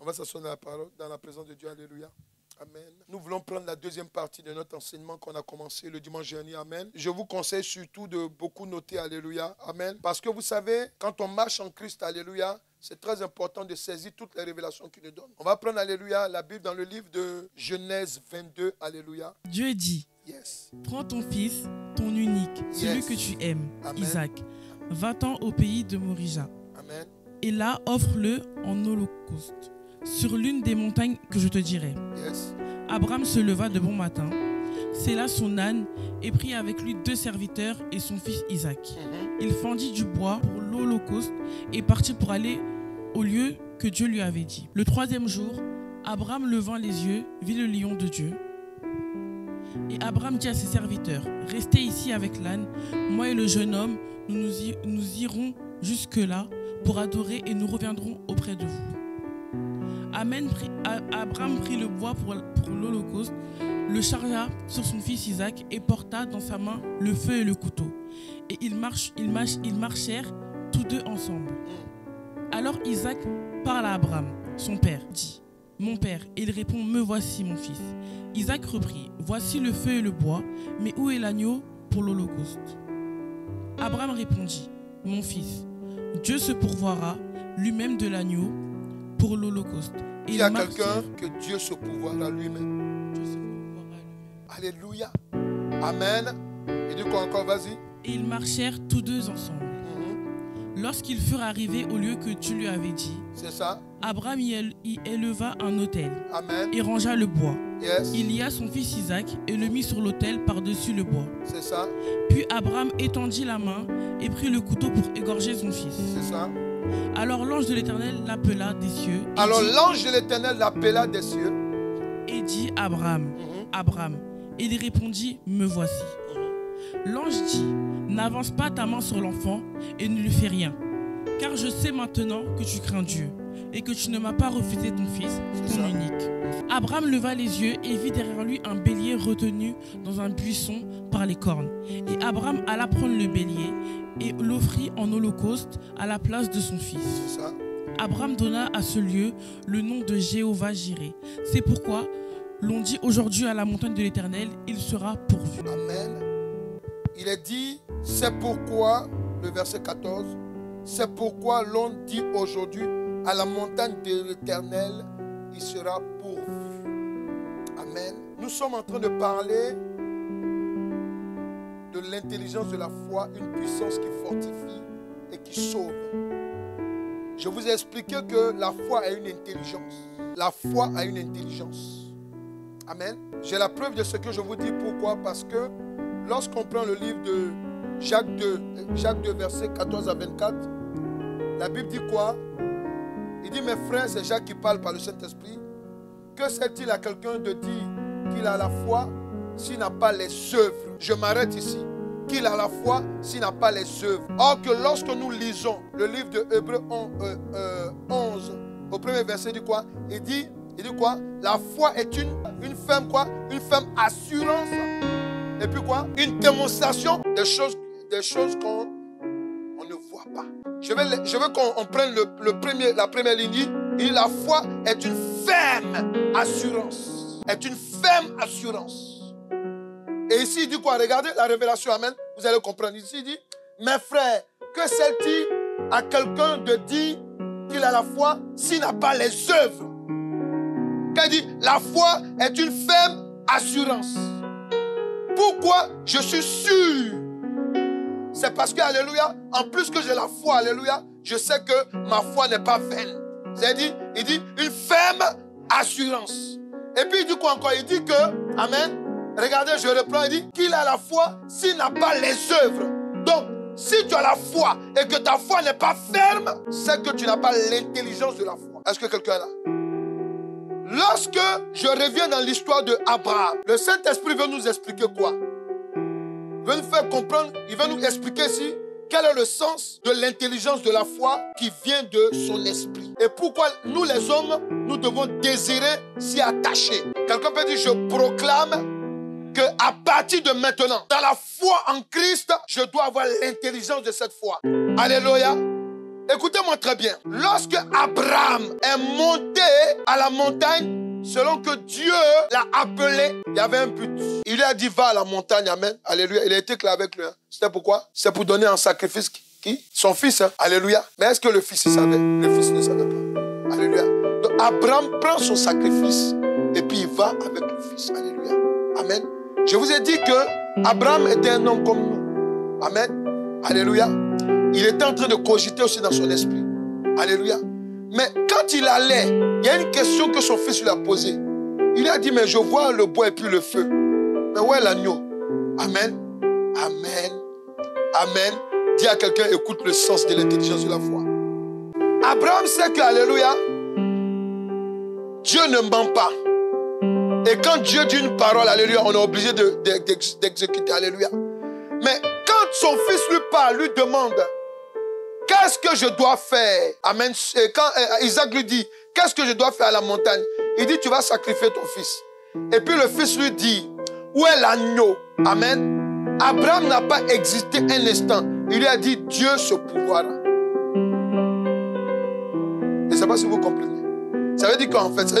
va s'asseoir dans la parole, dans la présence de Dieu. Alléluia. Amen. Nous voulons prendre la deuxième partie de notre enseignement qu'on a commencé le dimanche dernier. Amen. Je vous conseille surtout de beaucoup noter. Alléluia. Amen. Parce que vous savez, quand on marche en Christ, alléluia, c'est très important de saisir toutes les révélations qu'il nous donne. On va prendre, alléluia, la Bible dans le livre de Genèse 22. Alléluia. Dieu dit, Yes. prends ton fils, ton unique, celui Yes. que tu aimes, Amen. Isaac, va-t'en au pays de Morija, Amen. et là offre-le en holocauste, sur l'une des montagnes que je te dirai. Yes. Abraham se leva de bon matin, sella son âne et prit avec lui 2 serviteurs et son fils Isaac. Il fendit du bois pour l'holocauste et partit pour aller au lieu que Dieu lui avait dit. Le 3e jour, Abraham levant les yeux, vit le lion de Dieu. Et Abraham dit à ses serviteurs, « Restez ici avec l'âne, moi et le jeune homme, nous irons jusque-là pour adorer et nous reviendrons auprès de vous. » Abraham prit le bois pour l'holocauste, le chargea sur son fils Isaac et porta dans sa main le feu et le couteau. Et ils marchèrent tous deux ensemble. Alors Isaac parle à Abraham, son père, dit, « Mon père » et il répond, « Me voici, mon fils. » Isaac reprit, « Voici le feu et le bois, mais où est l'agneau pour l'holocauste ?» Abraham répondit, « Mon fils, Dieu se pourvoira lui-même de l'agneau pour l'holocauste. » Il y a quelqu'un que Dieu se pourvoira lui-même. Alléluia. Amen. Et du coup encore, vas-y. Et ils marchèrent tous deux ensemble. Lorsqu'ils furent arrivés au lieu que Dieu lui avait dit, c'est ça. Abraham y éleva un autel. Amen. Et rangea le bois. Yes. Il lia son fils Isaac et le mit sur l'autel par-dessus le bois. C'est ça. Puis Abraham étendit la main et prit le couteau pour égorger son fils. C'est ça. Alors l'ange de l'Éternel l'appela des cieux. Alors l'ange de l'Éternel l'appela des cieux. Et dit, Abraham, Abraham. Et il répondit, me voici. L'ange dit, n'avance pas ta main sur l'enfant et ne lui fais rien. Car je sais maintenant que tu crains Dieu et que tu ne m'as pas refusé ton fils, ton unique. Abraham leva les yeux et vit derrière lui un bélier retenu dans un buisson par les cornes. Et Abraham alla prendre le bélier et l'offrit en holocauste à la place de son fils. C'est ça. Abraham donna à ce lieu le nom de Jéhovah-Jireh. C'est pourquoi l'on dit aujourd'hui à la montagne de l'Éternel, il sera pourvu. Amen. Il est dit, c'est pourquoi, le verset 14, c'est pourquoi l'on dit aujourd'hui à la montagne de l'Éternel, il sera pourvu. Amen. Nous sommes en train de parler de l'intelligence de la foi, une puissance qui fortifie et qui sauve. Je vous ai expliqué que la foi a une intelligence. La foi a une intelligence. Amen. J'ai la preuve de ce que je vous dis. Pourquoi? Parce que lorsqu'on prend le livre de Jacques 2, versets 14 à 24, la Bible dit quoi? Il dit, mes frères, c'est Jacques qui parle par le Saint-Esprit. Que sert-il à quelqu'un de dire qu'il a la foi s'il n'a pas les œuvres? Je m'arrête ici. Qu'il a la foi s'il n'a pas les œuvres. Or que lorsque nous lisons le livre de Hébreux 11, au premier verset, il dit quoi? Il dit quoi? La foi est une ferme quoi? Une ferme assurance. Et puis quoi? Une démonstration des choses qu'on ne voit pas. Je veux qu'on prenne la première ligne. Et la foi est une ferme assurance. Est une ferme assurance. Et ici, il dit quoi? Regardez la révélation, amen. Vous allez comprendre. Ici, il dit, mes frères, que sert-il à quelqu'un de dire qu'il a la foi s'il n'a pas les œuvres? Quand il dit, la foi est une ferme assurance. Pourquoi je suis sûr? C'est parce que, alléluia, en plus que j'ai la foi, alléluia, je sais que ma foi n'est pas vaine. C'est-à-dire, il dit une ferme assurance. Et puis il dit quoi encore? Il dit que, amen, regardez, je reprends, il dit qu'il a la foi s'il n'a pas les œuvres. Donc, si tu as la foi et que ta foi n'est pas ferme, c'est que tu n'as pas l'intelligence de la foi. Est-ce que quelqu'un est là? Lorsque je reviens dans l'histoire de Abraham, le Saint-Esprit veut nous expliquer quoi? Il veut nous faire comprendre, il veut nous expliquer ici quel est le sens de l'intelligence de la foi qui vient de son esprit. Et pourquoi nous les hommes, nous devons désirer s'y attacher. Quelqu'un peut dire, je proclame qu'à partir de maintenant, dans la foi en Christ, je dois avoir l'intelligence de cette foi. Alléluia. Écoutez-moi très bien. Lorsque Abraham est monté à la montagne, selon que Dieu l'a appelé, il y avait un but. Il lui a dit, va à la montagne, amen. Alléluia. Il a été clair avec lui. Hein. C'était pourquoi? C'est pour donner en sacrifice qui? Son fils. Hein. Alléluia. Mais est-ce que le fils savait? Le fils ne savait pas. Alléluia. Donc Abraham prend son sacrifice et puis il va avec le fils. Alléluia. Amen. Je vous ai dit que Abraham était un homme comme nous. Amen. Alléluia. Il était en train de cogiter aussi dans son esprit. Alléluia. Mais quand il allait, il y a une question que son fils lui a posée. Il a dit, mais je vois le bois et puis le feu. Mais où est l'agneau? Amen. Amen. Amen. Dis à quelqu'un, écoute le sens de l'intelligence de la foi. Abraham sait que, alléluia, Dieu ne ment pas. Et quand Dieu dit une parole, alléluia, on est obligé d'exécuter, alléluia. Mais quand son fils lui parle, lui demande, qu'est-ce que je dois faire? Amen. Et quand Isaac lui dit, qu'est-ce que je dois faire à la montagne? Il dit, tu vas sacrifier ton fils. Et puis le fils lui dit, où est l'agneau? Amen. Abraham n'a pas existé un instant. Il lui a dit, Dieu se pourvoira. Je ne sais pas si vous comprenez. Ça veut dire qu'en fait,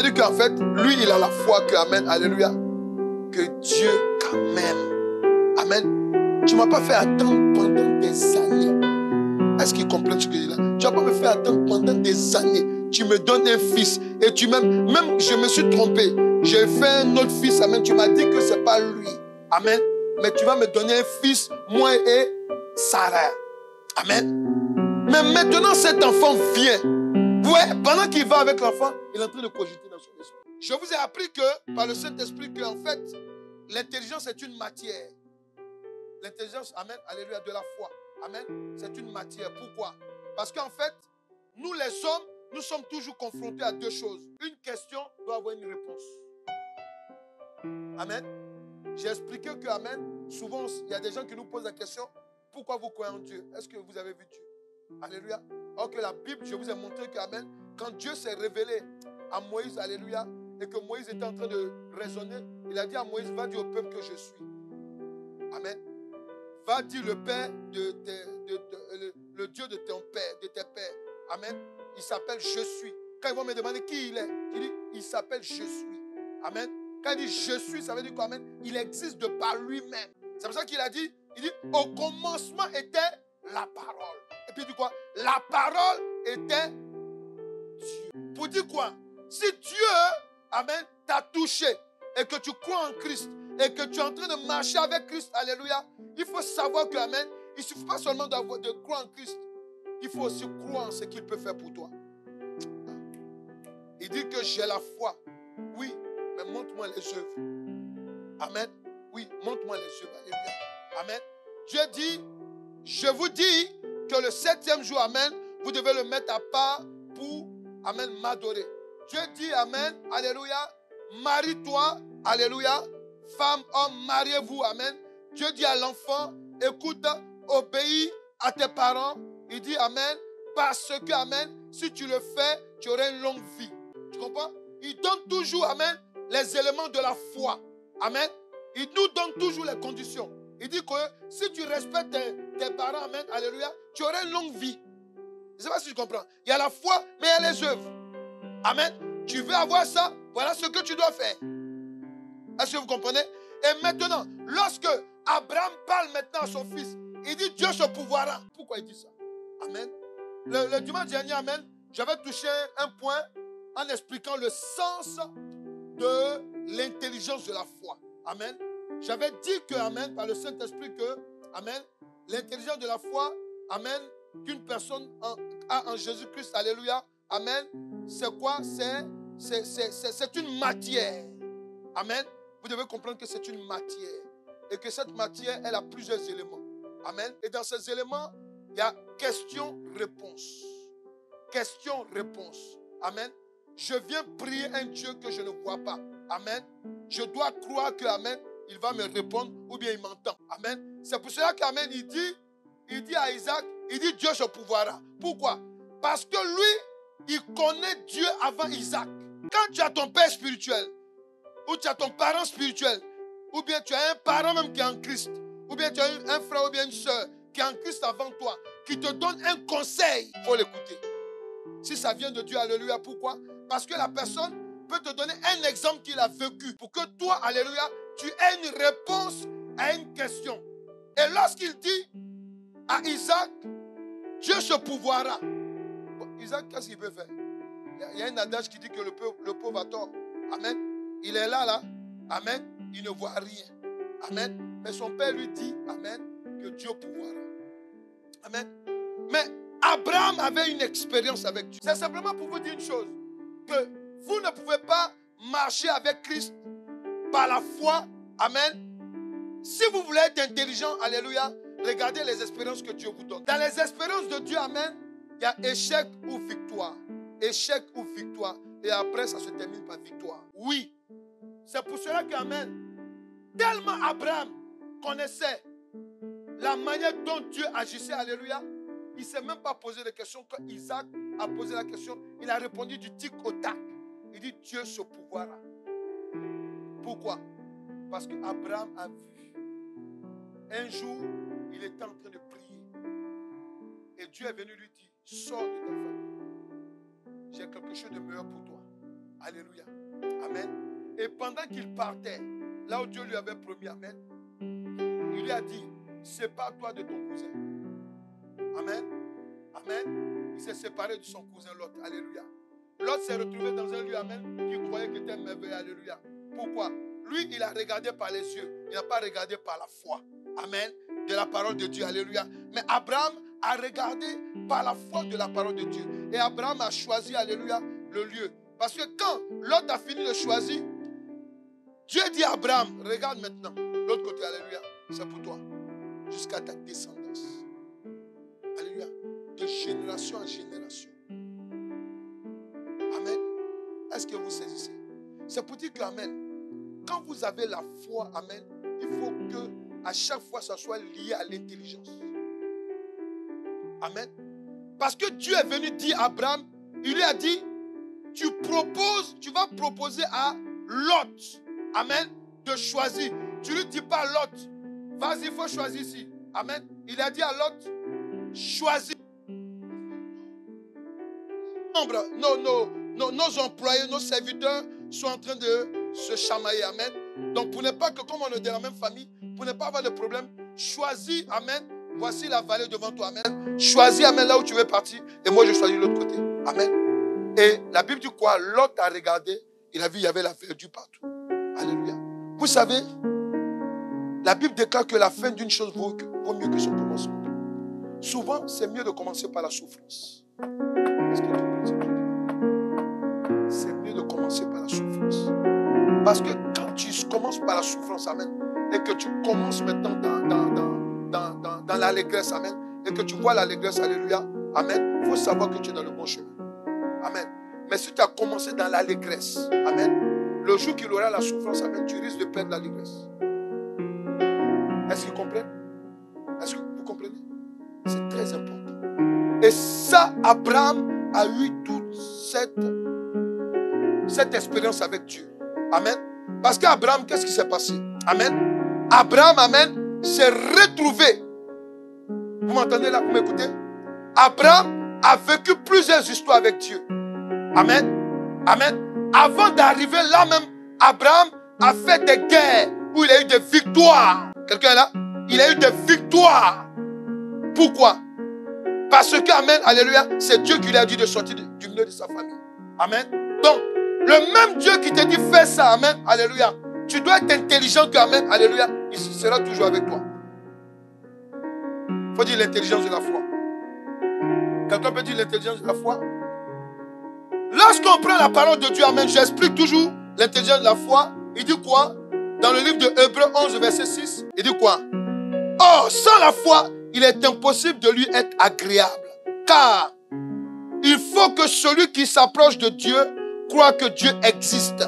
lui, il a la foi que, amen, alléluia, que Dieu, quand même, amen, tu ne m'as pas fait attendre pendant des années. Est-ce qu'il comprend ce que je dis là? Tu ne vas pas me faire attendre pendant des années. Tu me donnes un fils et tu même je me suis trompé. J'ai fait un autre fils, amen. Tu m'as dit que ce n'est pas lui, amen. Mais tu vas me donner un fils, moi et Sarah, amen. Mais maintenant, cet enfant vient. Ouais, pendant qu'il va avec l'enfant, il est en train de cogiter dans son esprit. Je vous ai appris que, par le Saint-Esprit, qu'en fait, l'intelligence est une matière. L'intelligence, amen, alléluia, de la foi. Amen. C'est une matière. Pourquoi? Parce qu'en fait, nous les hommes, nous sommes toujours confrontés à deux choses. Une question doit avoir une réponse. Amen. J'ai expliqué que, amen, souvent, il y a des gens qui nous posent la question, pourquoi vous croyez en Dieu? Est-ce que vous avez vu Dieu? Alléluia. Or que la Bible, je vous ai montré que, amen, quand Dieu s'est révélé à Moïse, alléluia, et que Moïse était en train de raisonner, il a dit à Moïse, va dire au peuple que je suis. Amen. Va dire le Père, le Dieu de ton Père, de tes pères. Amen. Il s'appelle Je suis. Quand ils vont me demander qui il est, il dit, il s'appelle Je suis. Amen. Quand il dit Je suis, ça veut dire quoi? Amen. Il existe de par lui-même. C'est pour ça qu'il a dit, il dit, au commencement était la parole. Et puis il dit quoi? La parole était Dieu. Pour dire quoi? Si Dieu, amen, t'a touché et que tu crois en Christ et que tu es en train de marcher avec Christ, alléluia, il faut savoir que, amen, il ne suffit pas seulement de croire en Christ, il faut aussi croire en ce qu'il peut faire pour toi. Il dit que j'ai la foi. Oui, mais montre-moi les œuvres. Amen. Oui, montre-moi les œuvres. Alléluia. Amen. Dieu dit, je vous dis que le 7e jour, amen, vous devez le mettre à part pour, amen, m'adorer. Dieu dit, amen, alléluia, marie-toi, alléluia, femme, homme, mariez-vous, amen. Dieu dit à l'enfant, écoute, obéis à tes parents. Il dit, amen, parce que, amen, si tu le fais, tu auras une longue vie. Tu comprends? Il donne toujours, amen, les éléments de la foi. Amen. Il nous donne toujours les conditions. Il dit que si tu respectes tes parents, amen, alléluia, tu auras une longue vie. Je ne sais pas si tu comprends. Il y a la foi, mais il y a les œuvres. Amen. Tu veux avoir ça, voilà ce que tu dois faire. Est-ce que vous comprenez? Et maintenant, lorsque Abraham parle maintenant à son fils, il dit Dieu se pourvoira. Pourquoi il dit ça? Amen. Le dimanche dernier, amen, j'avais touché un point en expliquant le sens de l'intelligence de la foi. Amen. J'avais dit que, amen, par le Saint-Esprit que, amen, l'intelligence de la foi, amen, qu'une personne a en Jésus-Christ, alléluia, amen, c'est quoi? C'est une matière. Amen. Vous devez comprendre que c'est une matière. Et que cette matière, elle a plusieurs éléments. Amen. Et dans ces éléments, il y a question-réponse. Question-réponse. Amen. Je viens prier un Dieu que je ne vois pas. Amen. Je dois croire que, amen, il va me répondre ou bien il m'entend. Amen. C'est pour cela qu'amen, il dit à Isaac, il dit Dieu se pourvoira. Pourquoi? Parce que lui, il connaît Dieu avant Isaac. Quand tu as ton père spirituel, ou tu as ton parent spirituel, ou bien tu as un parent même qui est en Christ, ou bien tu as un frère ou bien une soeur qui est en Christ avant toi, qui te donne un conseil, il faut l'écouter. Si ça vient de Dieu, alléluia, pourquoi? Parce que la personne peut te donner un exemple qu'il a vécu pour que toi, alléluia, tu aies une réponse à une question. Et lorsqu'il dit à Isaac, Dieu se pourvoira. Bon, Isaac, qu'est-ce qu'il peut faire? Il y a un adage qui dit que le pauvre a tort. Amen. Il est là. Amen. Il ne voit rien. Amen. Mais son père lui dit, amen, que Dieu pourvoira. Amen. Mais Abraham avait une expérience avec Dieu. C'est simplement pour vous dire une chose, que vous ne pouvez pas marcher avec Christ par la foi. Amen. Si vous voulez être intelligent, alléluia, regardez les expériences que Dieu vous donne. Dans les expériences de Dieu, amen, il y a échec ou victoire. Échec ou victoire. Et après, ça se termine par victoire. Oui. C'est pour cela que, amen, tellement Abraham connaissait la manière dont Dieu agissait, alléluia, il ne s'est même pas posé de questions. Quand Isaac a posé la question, il a répondu du tic au tac. Il dit, Dieu se pourvoira. Pourquoi? Parce qu'Abraham a vu. Un jour, il était en train de prier. Et Dieu est venu lui dire, sors de ta famille. J'ai quelque chose de meilleur pour toi. Alléluia. Amen. Et pendant qu'il partait, là où Dieu lui avait promis, amen, il lui a dit, sépare-toi de ton cousin. Amen. Amen. Il s'est séparé de son cousin Lot. Alléluia. Lot s'est retrouvé dans un lieu, amen, qui croyait qu'il était merveilleux. Alléluia. Pourquoi? Lui, il a regardé par les yeux. Il n'a pas regardé par la foi. Amen. De la parole de Dieu. Alléluia. Mais Abraham a regardé par la foi de la parole de Dieu. Et Abraham a choisi, alléluia, le lieu. Parce que quand Lot a fini de choisir, Dieu dit à Abraham, regarde maintenant, l'autre côté, alléluia, c'est pour toi. Jusqu'à ta descendance. Alléluia. De génération en génération. Amen. Est-ce que vous saisissez? C'est pour dire que, amen, quand vous avez la foi, amen, il faut que à chaque fois ça soit lié à l'intelligence. Amen. Parce que Dieu est venu dire à Abraham, il lui a dit, tu vas proposer à Lot, amen, de choisir. Tu lui dis pas Lot, vas-y, il faut choisir ici. Amen. Il a dit à Lot, choisis. Nos employés, nos serviteurs sont en train de se chamailler. Amen. Donc pour ne pas que, comme on est de la même famille, pour ne pas avoir de problème, choisis, amen. Voici la vallée devant toi, amen. Choisis, amen, là où tu veux partir. Et moi, je choisis l'autre côté. Amen. Et la Bible dit quoi? Lot a regardé, il a vu, il y avait la verdure partout. Alléluia. Vous savez, la Bible déclare que la fin d'une chose vaut mieux que son commencement. Souvent, c'est mieux de commencer par la souffrance. C'est mieux de commencer par la souffrance. Parce que quand tu commences par la souffrance, amen, et que tu commences maintenant dans l'allégresse, amen, et que tu vois l'allégresse, alléluia, amen, il faut savoir que tu es dans le bon chemin. Amen. Mais si tu as commencé dans l'allégresse, amen, le jour qu'il aura la souffrance, amen, tu risques de perdre l'allégresse. Est-ce que vous comprenez? Est-ce que vous comprenez? C'est très important. Et ça, Abraham a eu toute cette expérience avec Dieu. Amen. Parce qu'Abraham, qu'est-ce qui s'est passé? Amen. Abraham, amen, s'est retrouvé. Vous m'entendez là? Vous m'écoutez? Abraham a vécu plusieurs histoires avec Dieu. Amen. Amen. Avant d'arriver là même, Abraham a fait des guerres où il a eu des victoires. Quelqu'un est là? Il a eu des victoires. Pourquoi? Parce que, amen, alléluia, c'est Dieu qui lui a dit de sortir du milieu de sa famille. Amen. Donc, le même Dieu qui te dit fais ça, amen, alléluia, tu dois être intelligent que, amen, alléluia, il sera toujours avec toi. Il faut dire l'intelligence de la foi. Quelqu'un peut dire l'intelligence de la foi? Lorsqu'on prend la parole de Dieu, amen, j'explique toujours l'intelligence de la foi. Il dit quoi? Dans le livre de Hébreux 11, verset 6, il dit quoi? Or, sans la foi, il est impossible de lui être agréable. Car il faut que celui qui s'approche de Dieu croit que Dieu existe.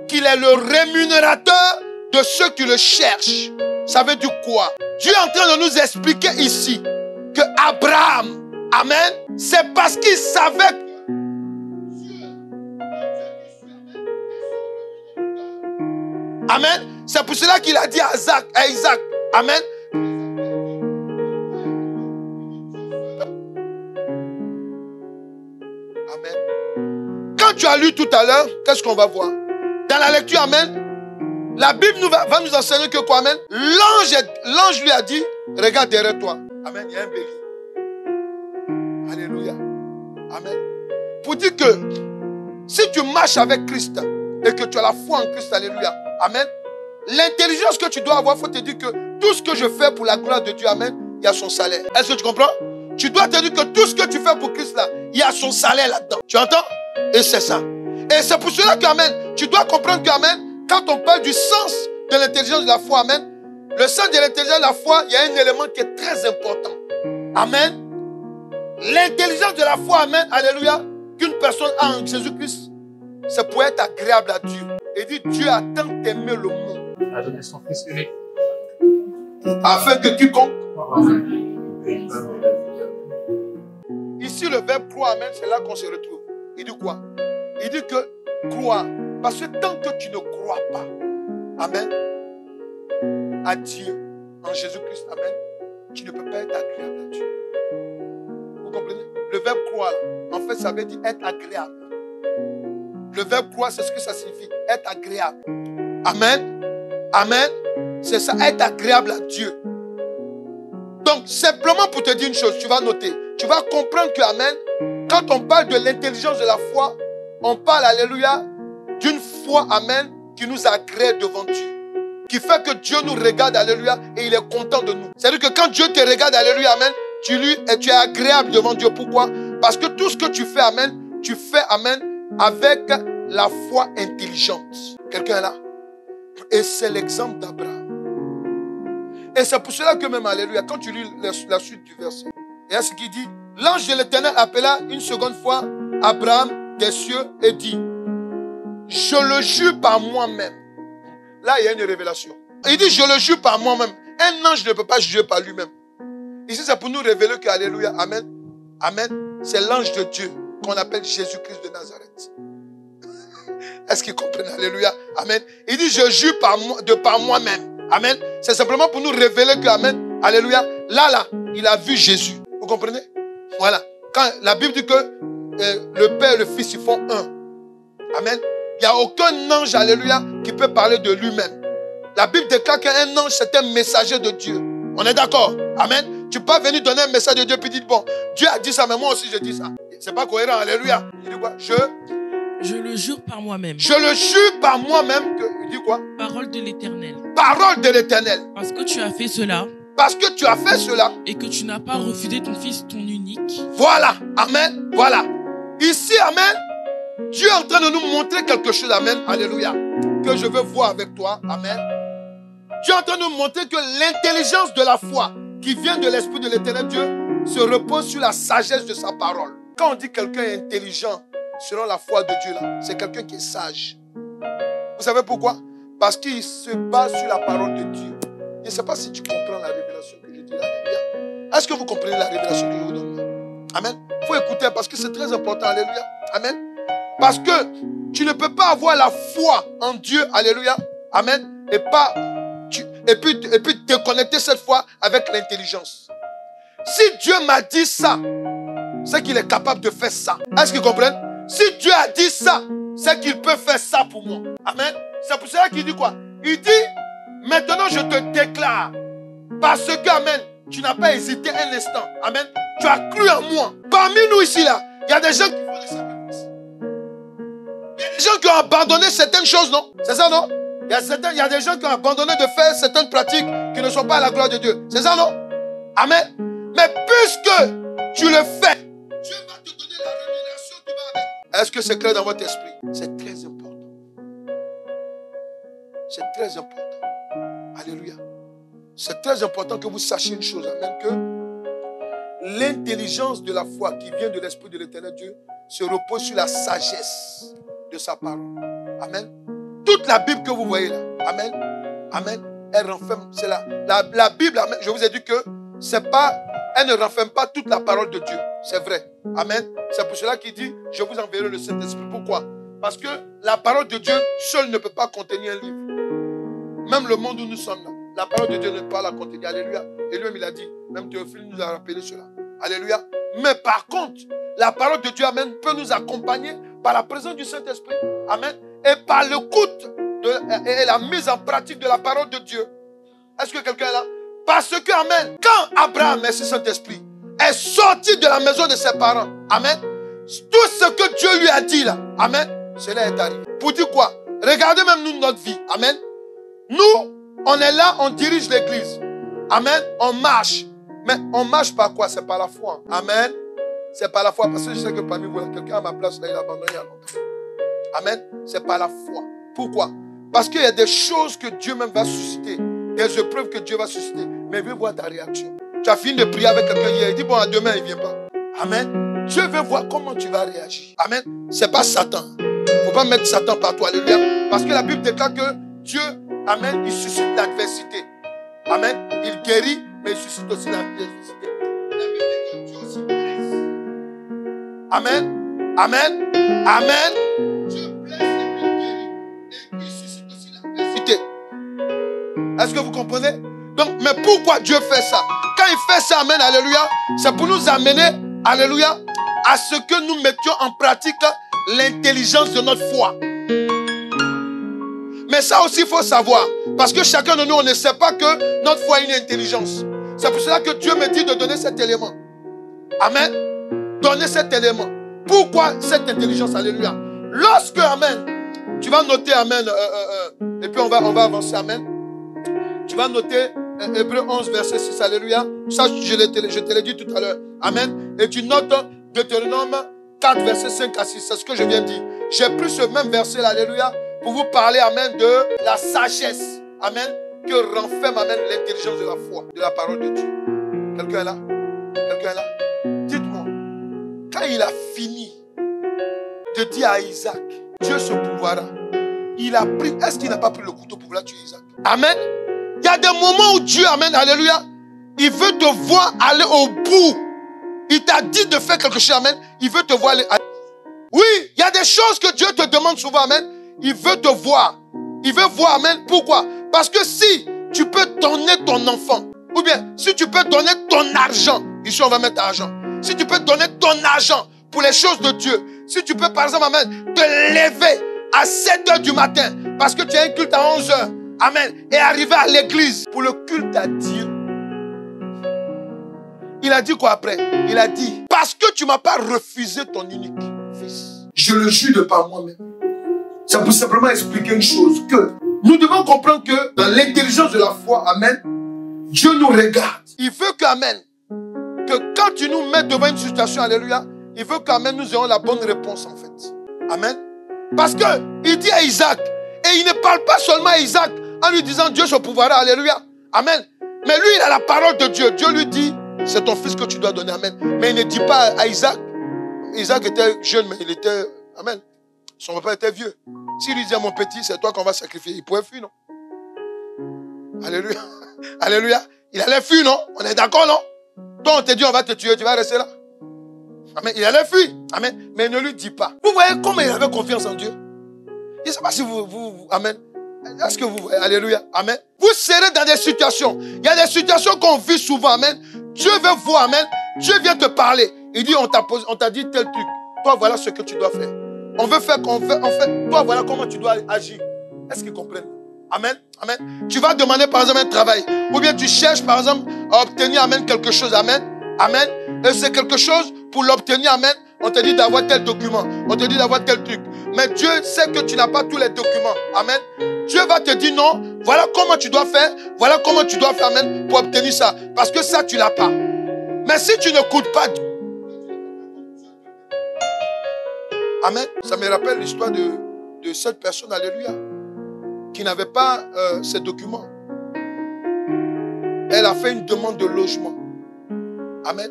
Qu'il est le rémunérateur de ceux qui le cherchent. Ça veut dire quoi? Dieu est en train de nous expliquer ici que Abraham, amen, c'est parce qu'il savait que amen. C'est pour cela qu'il a dit à Isaac, amen. tu as lu tout à l'heure, qu'est-ce qu'on va voir? Dans la lecture, amen, la Bible va nous enseigner que quoi, amen? L'ange lui a dit, regarde derrière toi. Amen, il y a un bélier. Alléluia. Amen. Pour dire que si tu marches avec Christ et que tu as la foi en Christ, alléluia, amen, l'intelligence que tu dois avoir, il faut te dire que tout ce que je fais pour la gloire de Dieu, amen, il y a son salaire. Est-ce que tu comprends? Tu dois te dire que tout ce que tu fais pour Christ là, il y a son salaire là-dedans. Tu entends? Et c'est ça. Et c'est pour cela que, amen, tu dois comprendre que, amen, quand on parle du sens de l'intelligence de la foi, amen, le sens de l'intelligence de la foi, il y a un élément qui est très important. Amen. L'intelligence de la foi, amen, alléluia, qu'une personne a en Jésus-Christ, c'est pour être agréable à Dieu. Et dit, Dieu a tant aimé le monde. A donné son Fils unique. Afin que quiconque. Ici, le verbe croire, amen, c'est là qu'on se retrouve. Il dit quoi? Il dit que croire. Parce que tant que tu ne crois pas, amen, à Dieu, en Jésus-Christ, amen, tu ne peux pas être agréable à Dieu. Vous comprenez? Le verbe croire, en fait, ça veut dire être agréable. Le verbe croire, c'est ce que ça signifie, être agréable. Amen. Amen. C'est ça, être agréable à Dieu. Donc, simplement pour te dire une chose, tu vas noter. Tu vas comprendre que, amen, quand on parle de l'intelligence de la foi, on parle, alléluia, d'une foi, amen, qui nous agrée devant Dieu. Qui fait que Dieu nous regarde, alléluia, et il est content de nous. C'est-à-dire que quand Dieu te regarde, alléluia, amen, tu es agréable devant Dieu. Pourquoi? Parce que tout ce que tu fais, amen, tu fais, amen, avec la foi intelligente. Quelqu'un est là? Et c'est l'exemple d'Abraham. Et c'est pour cela que même, alléluia, quand tu lis la suite du verset, il y a ce qui dit, l'ange de l'Éternel appela une seconde fois Abraham des cieux et dit, je le jure par moi-même. Là, il y a une révélation. Il dit, je le jure par moi-même. Un ange ne peut pas juger par lui-même. Ici, c'est pour nous révéler que, alléluia, amen, amen, c'est l'ange de Dieu qu'on appelle Jésus-Christ de Nazareth. Est-ce qu'ils comprennent? Alléluia, amen. Il dit, je jure par moi-même. Amen. C'est simplement pour nous révéler que, amen, alléluia, là, il a vu Jésus. Vous comprenez? Voilà. Quand la Bible dit que le Père et le Fils, ils font un. Amen. Il n'y a aucun ange, alléluia, qui peut parler de lui-même. La Bible déclare qu'un ange, c'est un messager de Dieu. On est d'accord? Amen. Tu peux pas venir donner un message de Dieu puis dire, bon, Dieu a dit ça, mais moi aussi je dis ça. C'est pas cohérent, alléluia. Il dit quoi? Je le jure par moi-même. Je le jure par moi-même que... Il dit quoi? Parole de l'Éternel. Parole de l'Éternel. Parce que tu as fait cela. Parce que tu as fait cela. Et que tu n'as pas refusé ton fils, ton unique. Voilà. Amen. Voilà. Ici, amen, Dieu est en train de nous montrer quelque chose, amen, alléluia, que je veux voir avec toi, amen. Dieu est en train de nous montrer que l'intelligence de la foi qui vient de l'Esprit de l'Éternel Dieu se repose sur la sagesse de sa parole. Quand on dit quelqu'un est intelligent selon la foi de Dieu, là, c'est quelqu'un qui est sage. Vous savez pourquoi? Parce qu'il se base sur la parole de Dieu. Je ne sais pas si tu comprends la révélation que je dis là. Est-ce que vous comprenez la révélation que je vous donne là? Amen. Il faut écouter parce que c'est très important. Alléluia. Amen. Parce que tu ne peux pas avoir la foi en Dieu. Alléluia. Amen. Et puis déconnecter cette foi avec l'intelligence. Si Dieu m'a dit ça, c'est qu'il est capable de faire ça. Est-ce qu'ils comprennent? Si Dieu a dit ça, c'est qu'il peut faire ça pour moi. Amen. C'est pour cela qu'il dit quoi? Il dit, maintenant je te déclare, parce que, amen, tu n'as pas hésité un instant. Amen. Tu as cru en moi. Parmi nous ici, là, il y a des gens qui font des sacrifices. Il y a des gens qui ont abandonné certaines choses, non? C'est ça, non? Il y a des gens qui ont abandonné de faire certaines pratiques qui ne sont pas à la gloire de Dieu. C'est ça, non? Amen. Mais puisque tu le fais, Dieu va te donner la révélation qui va avec. Est-ce que c'est clair dans votre esprit? C'est très important. C'est très important. Alléluia. C'est très important que vous sachiez une chose. Amen. Que l'intelligence de la foi qui vient de l'Esprit de l'Éternel Dieu se repose sur la sagesse de sa parole. Amen. Toute la Bible que vous voyez là. Amen. Amen. Elle renferme. C'est la Bible. Amen. Je vous ai dit que c'est pas. Elle ne renferme pas toute la parole de Dieu. C'est vrai. Amen. C'est pour cela qu'il dit, je vous enverrai le Saint-Esprit. Pourquoi? Parce que la parole de Dieu seule ne peut pas contenir un livre. Même le monde où nous sommes là, la parole de Dieu ne peut pas la contenir. Alléluia. Et lui-même il a dit, même Théophile nous a rappelé cela. Alléluia. Mais par contre, la parole de Dieu, amen, peut nous accompagner par la présence du Saint-Esprit. Amen. Et par l'écoute et la mise en pratique de la parole de Dieu. Est-ce que quelqu'un est là? Parce que, amen, quand Abraham, merci Saint-Esprit, est sorti de la maison de ses parents, amen, tout ce que Dieu lui a dit là, amen, cela est arrivé. Pour dire quoi? Regardez même nous notre vie, amen. Nous, on est là, on dirige l'église. Amen, on marche. Mais on marche par quoi? C'est par la foi. Amen. C'est par la foi. Parce que je sais que parmi vous, quelqu'un à ma place, là, il a abandonné il y a longtemps. Amen. C'est par la foi. Pourquoi? Parce qu'il y a des choses que Dieu même va susciter. Des épreuves que Dieu va susciter. Mais il veut voir ta réaction. Tu as fini de prier avec quelqu'un hier. Il dit, bon, à demain, il ne vient pas. Amen. Dieu veut voir comment tu vas réagir. Amen. Ce n'est pas Satan. Il ne faut pas mettre Satan partout. Alléluia. Parce que la Bible déclare que Dieu, amen, il suscite l'adversité. Amen. Il guérit, mais il suscite aussi l'adversité. La Bible dit que Dieu aussi blesse. Amen. Amen. Amen. Dieu blesse et puis guérit. Et puis il suscite aussi l'adversité. Est-ce que vous comprenez? Donc, mais pourquoi Dieu fait ça? Quand il fait ça, amen, alléluia, c'est pour nous amener, alléluia, à ce que nous mettions en pratique l'intelligence de notre foi. Mais ça aussi, il faut savoir. Parce que chacun de nous, on ne sait pas que notre foi a une intelligence. C'est pour cela que Dieu me dit de donner cet élément. Amen. Donner cet élément. Pourquoi cette intelligence? Alléluia. Lorsque, amen, tu vas noter, amen, et puis on va avancer, amen. Tu vas noter Hébreux 11, verset 6, alléluia. Ça, je te l'ai dit tout à l'heure. Amen. Et tu notes Deutéronome 4, verset 5 à 6. C'est ce que je viens de dire. J'ai pris ce même verset, alléluia, pour vous parler, amen, de la sagesse, amen, que renferme, amen, l'intelligence de la foi, de la parole de Dieu. Quelqu'un est là? Quelqu'un est là? Dites-moi, quand il a fini de dire à Isaac, Dieu se pourvoira, il a pris, est-ce qu'il n'a pas pris le couteau pour vouloir tuer Isaac? Amen. Il y a des moments où Dieu, amen, alléluia, il veut te voir aller au bout. Il t'a dit de faire quelque chose, amen, il veut te voir aller. Oui, il y a des choses que Dieu te demande souvent, amen. Il veut te voir. Il veut voir, amen. Pourquoi? Parce que si tu peux donner ton enfant, ou bien si tu peux donner ton argent, ici on va mettre argent. Si tu peux donner ton argent pour les choses de Dieu, si tu peux par exemple, amen, te lever à 7 h du matin, parce que tu as un culte à 11 h, amen, et arriver à l'église pour le culte à Dieu. Il a dit quoi après? Il a dit, parce que tu ne m'as pas refusé ton unique fils. Je le jure de par moi-même. Ça peut simplement expliquer une chose, que nous devons comprendre que dans l'intelligence de la foi, amen, Dieu nous regarde. Il veut qu'amen, que quand tu nous mets devant une situation, alléluia, il veut qu'amen, nous ayons la bonne réponse en fait. Amen. Parce qu'il dit à Isaac, et il ne parle pas seulement à Isaac en lui disant Dieu se pourvoira, alléluia. Amen. Mais lui, il a la parole de Dieu. Dieu lui dit, c'est ton fils que tu dois donner, amen. Mais il ne dit pas à Isaac. Isaac était jeune, mais il était, amen. Son papa était vieux. S'il lui disait, mon petit, c'est toi qu'on va sacrifier, il pouvait fuir, non? Alléluia. Alléluia. Il allait fuir, non? On est d'accord, non? Toi, on te dit, on va te tuer, tu vas rester là. Amen. Il allait fuir. Amen. Mais il ne lui dit pas. Vous voyez comment il avait confiance en Dieu? Je ne sais pas si vous amen. Est-ce que vous voyez? Alléluia. Amen. Vous serez dans des situations. Il y a des situations qu'on vit souvent. Amen. Dieu veut voir. Amen. Dieu vient te parler. Il dit, on t'a dit tel truc. Toi, voilà ce que tu dois faire. On veut faire qu'on fait. En fait, toi, voilà comment tu dois agir. Est-ce qu'ils comprennent? Amen. Amen. Tu vas demander, par exemple, un travail. Ou bien tu cherches, par exemple, à obtenir, amen, quelque chose. Amen. Amen. Et c'est quelque chose, pour l'obtenir, amen, on te dit d'avoir tel document. On te dit d'avoir tel truc. Mais Dieu sait que tu n'as pas tous les documents. Amen. Dieu va te dire non. Voilà comment tu dois faire. Voilà comment tu dois faire, amen, pour obtenir ça. Parce que ça, tu ne l'as pas. Mais si tu n'écoutes pas, amen. Ça me rappelle l'histoire de cette personne, alléluia, qui n'avait pas ces documents. Elle a fait une demande de logement. Amen.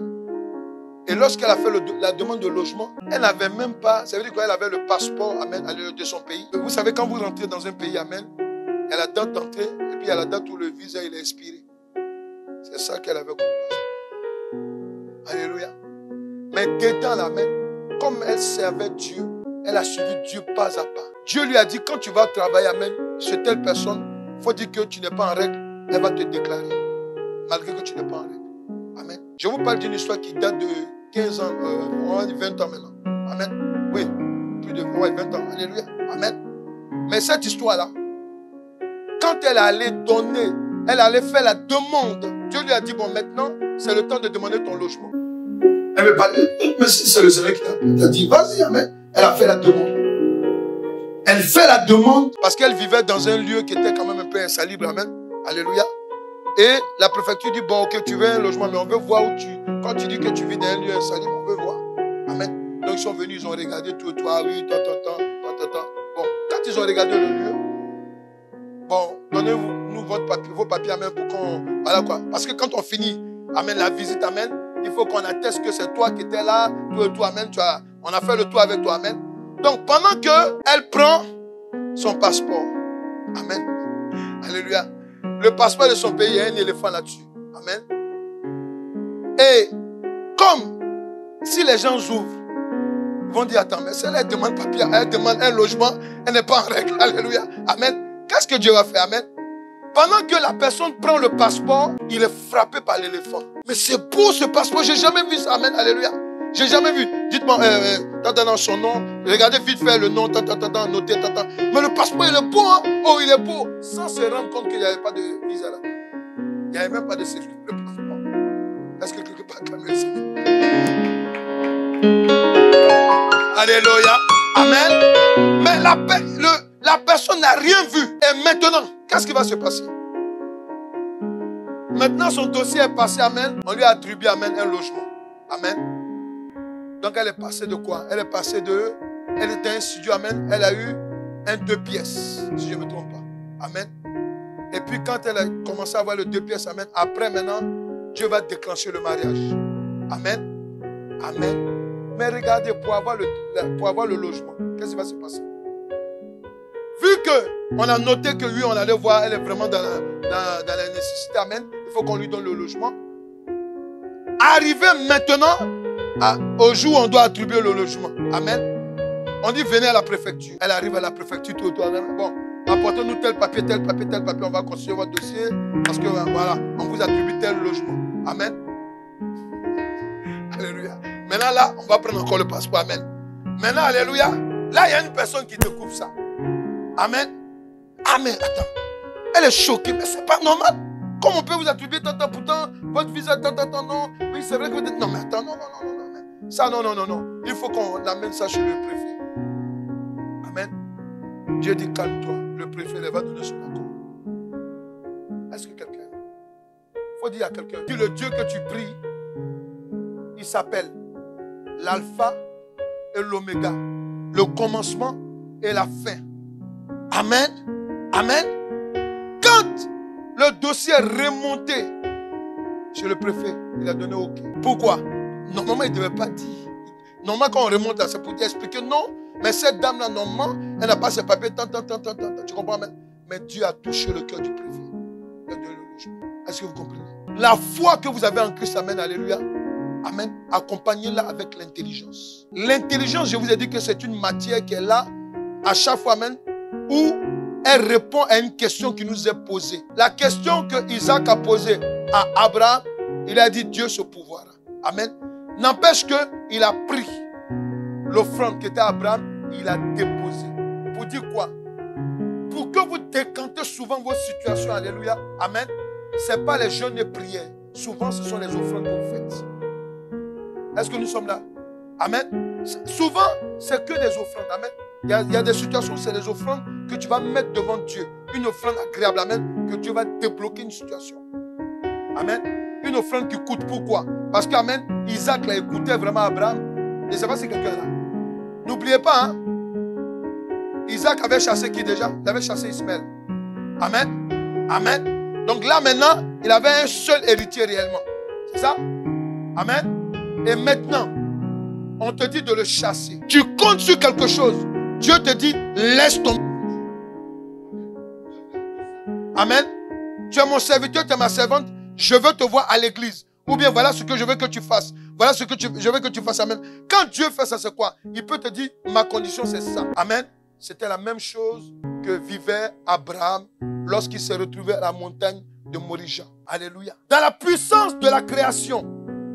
Et lorsqu'elle a fait la demande de logement, elle n'avait même pas, ça veut dire qu'elle avait le passeport, amen, de son pays. Vous savez, quand vous rentrez dans un pays, amen, il y a la date d'entrée, et puis il y a la date où le visa il est expiré. C'est ça qu'elle avait comme passeport. Alléluia. Mais dedans, amen, comme elle servait Dieu, elle a suivi Dieu pas à pas. Dieu lui a dit, quand tu vas travailler, amen, chez telle personne, il faut dire que tu n'es pas en règle, elle va te déclarer, malgré que tu n'es pas en règle. Amen. Je vous parle d'une histoire qui date de 15 ans, on va dire 20 ans maintenant. Amen. Oui, plus de 20 ans. Alléluia. Amen. Mais cette histoire-là, quand elle allait donner, elle allait faire la demande, Dieu lui a dit, bon, maintenant, c'est le temps de demander ton logement. Elle me parlait, mais c'est le Seigneur qui t'a dit, vas-y, amen. Elle a fait la demande. Elle fait la demande parce qu'elle vivait dans un lieu qui était quand même un peu insalubre, amen. Alléluia. Et la préfecture dit, bon, ok, tu veux un logement, mais on veut voir où tu... Quand tu dis que tu vis dans un lieu insalubre, on veut voir. Amen. Donc ils sont venus, ils ont regardé tout, toi, oui, tant. Bon, quand ils ont regardé le lieu, bon, donnez-nous vos papiers, amen, pour qu'on... Voilà quoi. Parce que quand on finit, amen, la visite, amen, il faut qu'on atteste que c'est toi qui étais là, tout, amen, on a fait le tour avec toi, amen. Donc pendant qu'elle prend son passeport, amen, alléluia, le passeport de son pays, il y a un éléphant là-dessus, amen. Et comme si les gens ouvrent, ils vont dire, attends, mais celle-là, elle demande papier, elle demande un logement, elle n'est pas en règle, alléluia, amen. Qu'est-ce que Dieu va faire, amen? Pendant que la personne prend le passeport, il est frappé par l'éléphant. Mais c'est beau ce passeport, j'ai jamais vu ça, amen, alléluia. J'ai jamais vu. Dites-moi, dans son nom, regardez vite fait le nom, notez, Mais le passeport, il est beau, hein? Oh, il est beau. Sans se rendre compte qu'il n'y avait pas de visa là. Il n'y avait même pas de séjour. Le passeport. Est-ce que quelque part calme le Seigneur? Alléluia. Amen. Mais la personne n'a rien vu. Et maintenant, qu'est-ce qui va se passer? Maintenant, son dossier est passé, amen. On lui a attribué, amen, un logement. Amen. Donc, elle est passée de quoi? Elle est passée de... Elle était un studio, amen. Elle a eu un 2 pièces, si je ne me trompe pas. Amen. Et puis, quand elle a commencé à avoir le 2 pièces, amen, après, maintenant, Dieu va déclencher le mariage. Amen. Amen. Mais regardez, pour avoir le logement, qu'est-ce qui va se passer? Vu qu'on a noté que oui, on allait voir, elle est vraiment dans la nécessité, amen. Il faut qu'on lui donne le logement. Arrivé maintenant, au jour où on doit attribuer le logement, amen. On dit, venez à la préfecture. Elle arrive à la préfecture, tout. Bon, apportez-nous tel papier, on va constituer votre dossier, parce que voilà, on vous attribue tel logement. Amen. Alléluia. Maintenant là, on va prendre encore le passeport, amen. Maintenant, alléluia, là, il y a une personne qui découvre ça. Amen. Amen. Attends. Elle est choquée, mais c'est pas normal. Comment on peut vous attribuer tant, pourtant, votre visa, tant, non. Oui, c'est vrai que vous dites, non, mais attends, non. Ça, non. Il faut qu'on amène ça chez le préfet. Amen. Dieu dit, calme-toi. Le préfet, il va donner son accord. Est-ce que quelqu'un... Il faut dire à quelqu'un, dis le Dieu que tu pries, il s'appelle l'alpha et l'oméga, le commencement et la fin. Amen. Amen. Quand le dossier est remonté chez le préfet, il a donné OK. Pourquoi? Normalement, il ne devait pas dire. Normalement, quand on remonte là, c'est pour expliquer non. Mais cette dame-là, normalement, elle n'a pas ses papiers. Tu comprends? Mais Dieu a touché le cœur du préfet. Il a donné le logement. Est-ce que vous comprenez? La foi que vous avez en Christ, amen, alléluia. Amen. Accompagnez-la avec l'intelligence. L'intelligence, je vous ai dit que c'est une matière qui est là à chaque fois, amen, où elle répond à une question qui nous est posée. La question que Isaac a posée à Abraham, il a dit Dieu se pourvoira. Amen. N'empêche qu'il a pris l'offrande qui était à Abraham, il a déposé. Pour dire quoi? Pour que vous décantez souvent vos situations, alléluia, amen, ce n'est pas les jeûnes et prières. Souvent, ce sont les offrandes que vous faites. Est-ce que nous sommes là? Amen. Souvent, c'est que des offrandes. Amen. Il y a des situations où c'est des offrandes que tu vas mettre devant Dieu. Une offrande agréable, amen, que Dieu va débloquer une situation. Amen. Une offrande qui coûte. Pourquoi? Parce qu'amen, Isaac l'a écouté vraiment Abraham. Je ne sais pas si quelqu'un est là. N'oubliez pas, hein. Isaac avait chassé qui déjà? Il avait chassé Ismaël. Amen. Amen. Donc là maintenant, il avait un seul héritier réellement. C'est ça? Amen. Et maintenant, on te dit de le chasser. Tu comptes sur quelque chose. Dieu te dit, laisse tomber. Amen. Tu es mon serviteur, tu es ma servante. Je veux te voir à l'église. Ou bien voilà ce que je veux que tu fasses. Voilà ce que je veux que tu fasses. Amen. Quand Dieu fait ça, c'est quoi? Il peut te dire, ma condition c'est ça. Amen. C'était la même chose que vivait Abraham lorsqu'il s'est retrouvé à la montagne de Morija. Alléluia. Dans la puissance de la création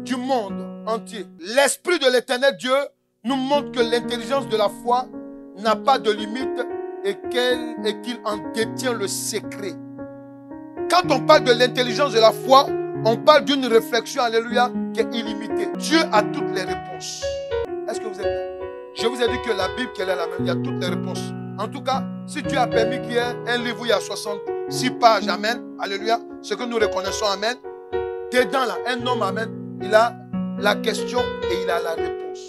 du monde entier, l'Esprit de l'Éternel Dieu nous montre que l'intelligence de la foi n'a pas de limite et qu'il en détient le secret. Quand on parle de l'intelligence de la foi, on parle d'une réflexion, alléluia, qui est illimitée. Dieu a toutes les réponses. Est-ce que vous êtes là? Je vous ai dit que la Bible, qu'elle est la même, il y a toutes les réponses. En tout cas, si Dieu a permis qu'il y ait un livre où il y a 66 pages, amen, alléluia, ce que nous reconnaissons, amen, dedans là, un homme, amen, il a la question et il a la réponse.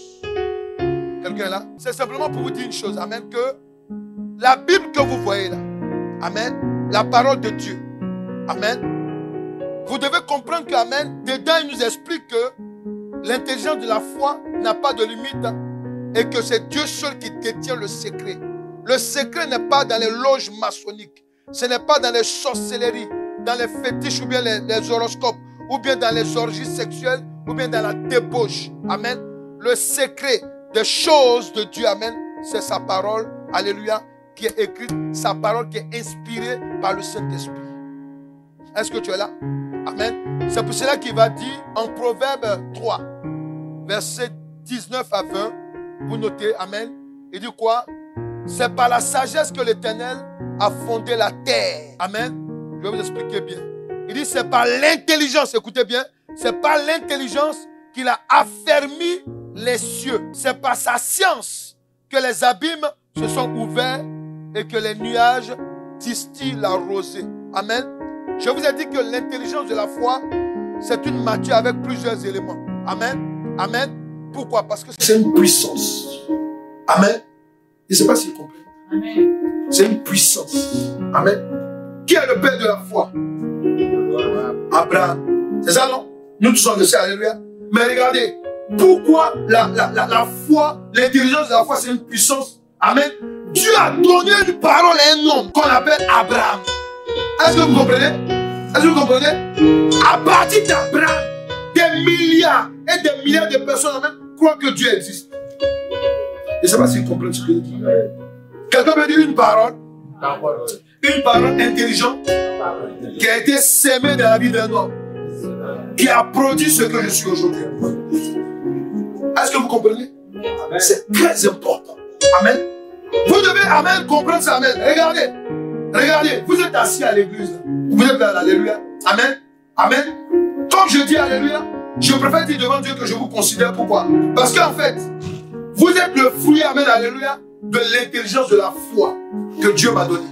Quelqu'un est là? C'est simplement pour vous dire une chose, amen, que la Bible que vous voyez là, amen, la parole de Dieu, amen, vous devez comprendre que, amen, dedans il nous explique que l'intelligence de la foi n'a pas de limite et que c'est Dieu seul qui détient le secret. Le secret n'est pas dans les loges maçonniques, ce n'est pas dans les sorcelleries, dans les fétiches ou bien les horoscopes, ou bien dans les orgies sexuelles, ou bien dans la débauche. Amen. Le secret des choses de Dieu, amen, c'est sa parole, alléluia, qui est écrite, sa parole qui est inspirée par le Saint-Esprit. Est-ce que tu es là? Amen. C'est pour cela qu'il va dire en Proverbe 3, versets 19 à 20, vous notez, amen, il dit quoi? C'est par la sagesse que l'Éternel a fondé la terre. Amen. Je vais vous expliquer bien. Il dit c'est par l'intelligence, écoutez bien, c'est par l'intelligence qu'il a affermi les cieux. C'est par sa science que les abîmes se sont ouverts et que les nuages distillent la rosée. Amen. Je vous ai dit que l'intelligence de la foi, c'est une matière avec plusieurs éléments. Amen. Amen. Pourquoi? Parce que c'est une puissance. Amen. Je ne sais pas si vous comprenez. Amen. C'est une puissance. Amen. Qui est le père de la foi? Abraham. C'est ça, non? Nous tous on le sait, alléluia. Mais regardez, pourquoi la foi, l'intelligence de la foi, c'est une puissance. Amen. Dieu a donné une parole à un homme qu'on appelle Abraham. Est-ce que vous comprenez? Est-ce que vous comprenez? À partir d'Abraham, des milliards et des milliards de personnes, amen, croient que Dieu existe. Je ne sais pas si vous comprenez ce que je dis. Quelqu'un veut dire une parole intelligente qui a été sémée dans la vie d'un homme, qui a produit ce que je suis aujourd'hui. Est-ce que vous comprenez? C'est très important. Amen. Vous devez, amen, comprendre ça, amen. Regardez, vous êtes assis à l'église. Vous êtes là, alléluia. Amen. Amen. Comme je dis alléluia, je préfère dire devant Dieu que je vous considère. Pourquoi? Parce qu'en fait, vous êtes le fruit, amen, alléluia, de l'intelligence de la foi que Dieu m'a donnée.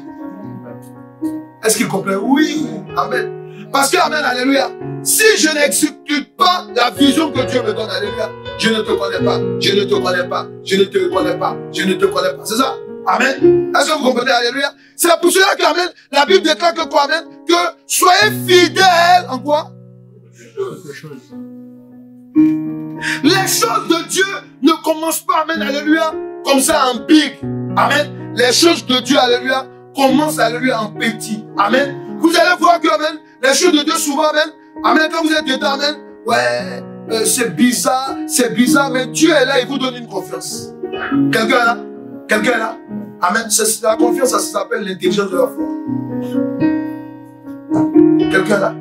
Est-ce qu'il comprend? Oui, amen. Parce que, amen, alléluia, si je n'exécute pas la vision que Dieu me donne, alléluia, je ne te connais pas, je ne te connais pas, je ne te connais pas, je ne te connais pas. C'est ça? Amen. Est-ce que vous comprenez? Alléluia. C'est pour cela que, amen, la Bible déclare que quoi, amen, que soyez fidèles en quoi? Les choses de Dieu ne commencent pas, amen, alléluia, comme ça en big. Amen. Les choses de Dieu, alléluia, commencent, alléluia, en petit. Amen. Vous allez voir que, amen, les choses de Dieu souvent, amen, amen, quand vous êtes dedans, amen, ouais, c'est bizarre, mais Dieu est là, il vous donne une confiance. Quelqu'un est là? Quelqu'un est là? Amen. La confiance, ça s'appelle l'intelligence de la foi. Quelqu'un est là?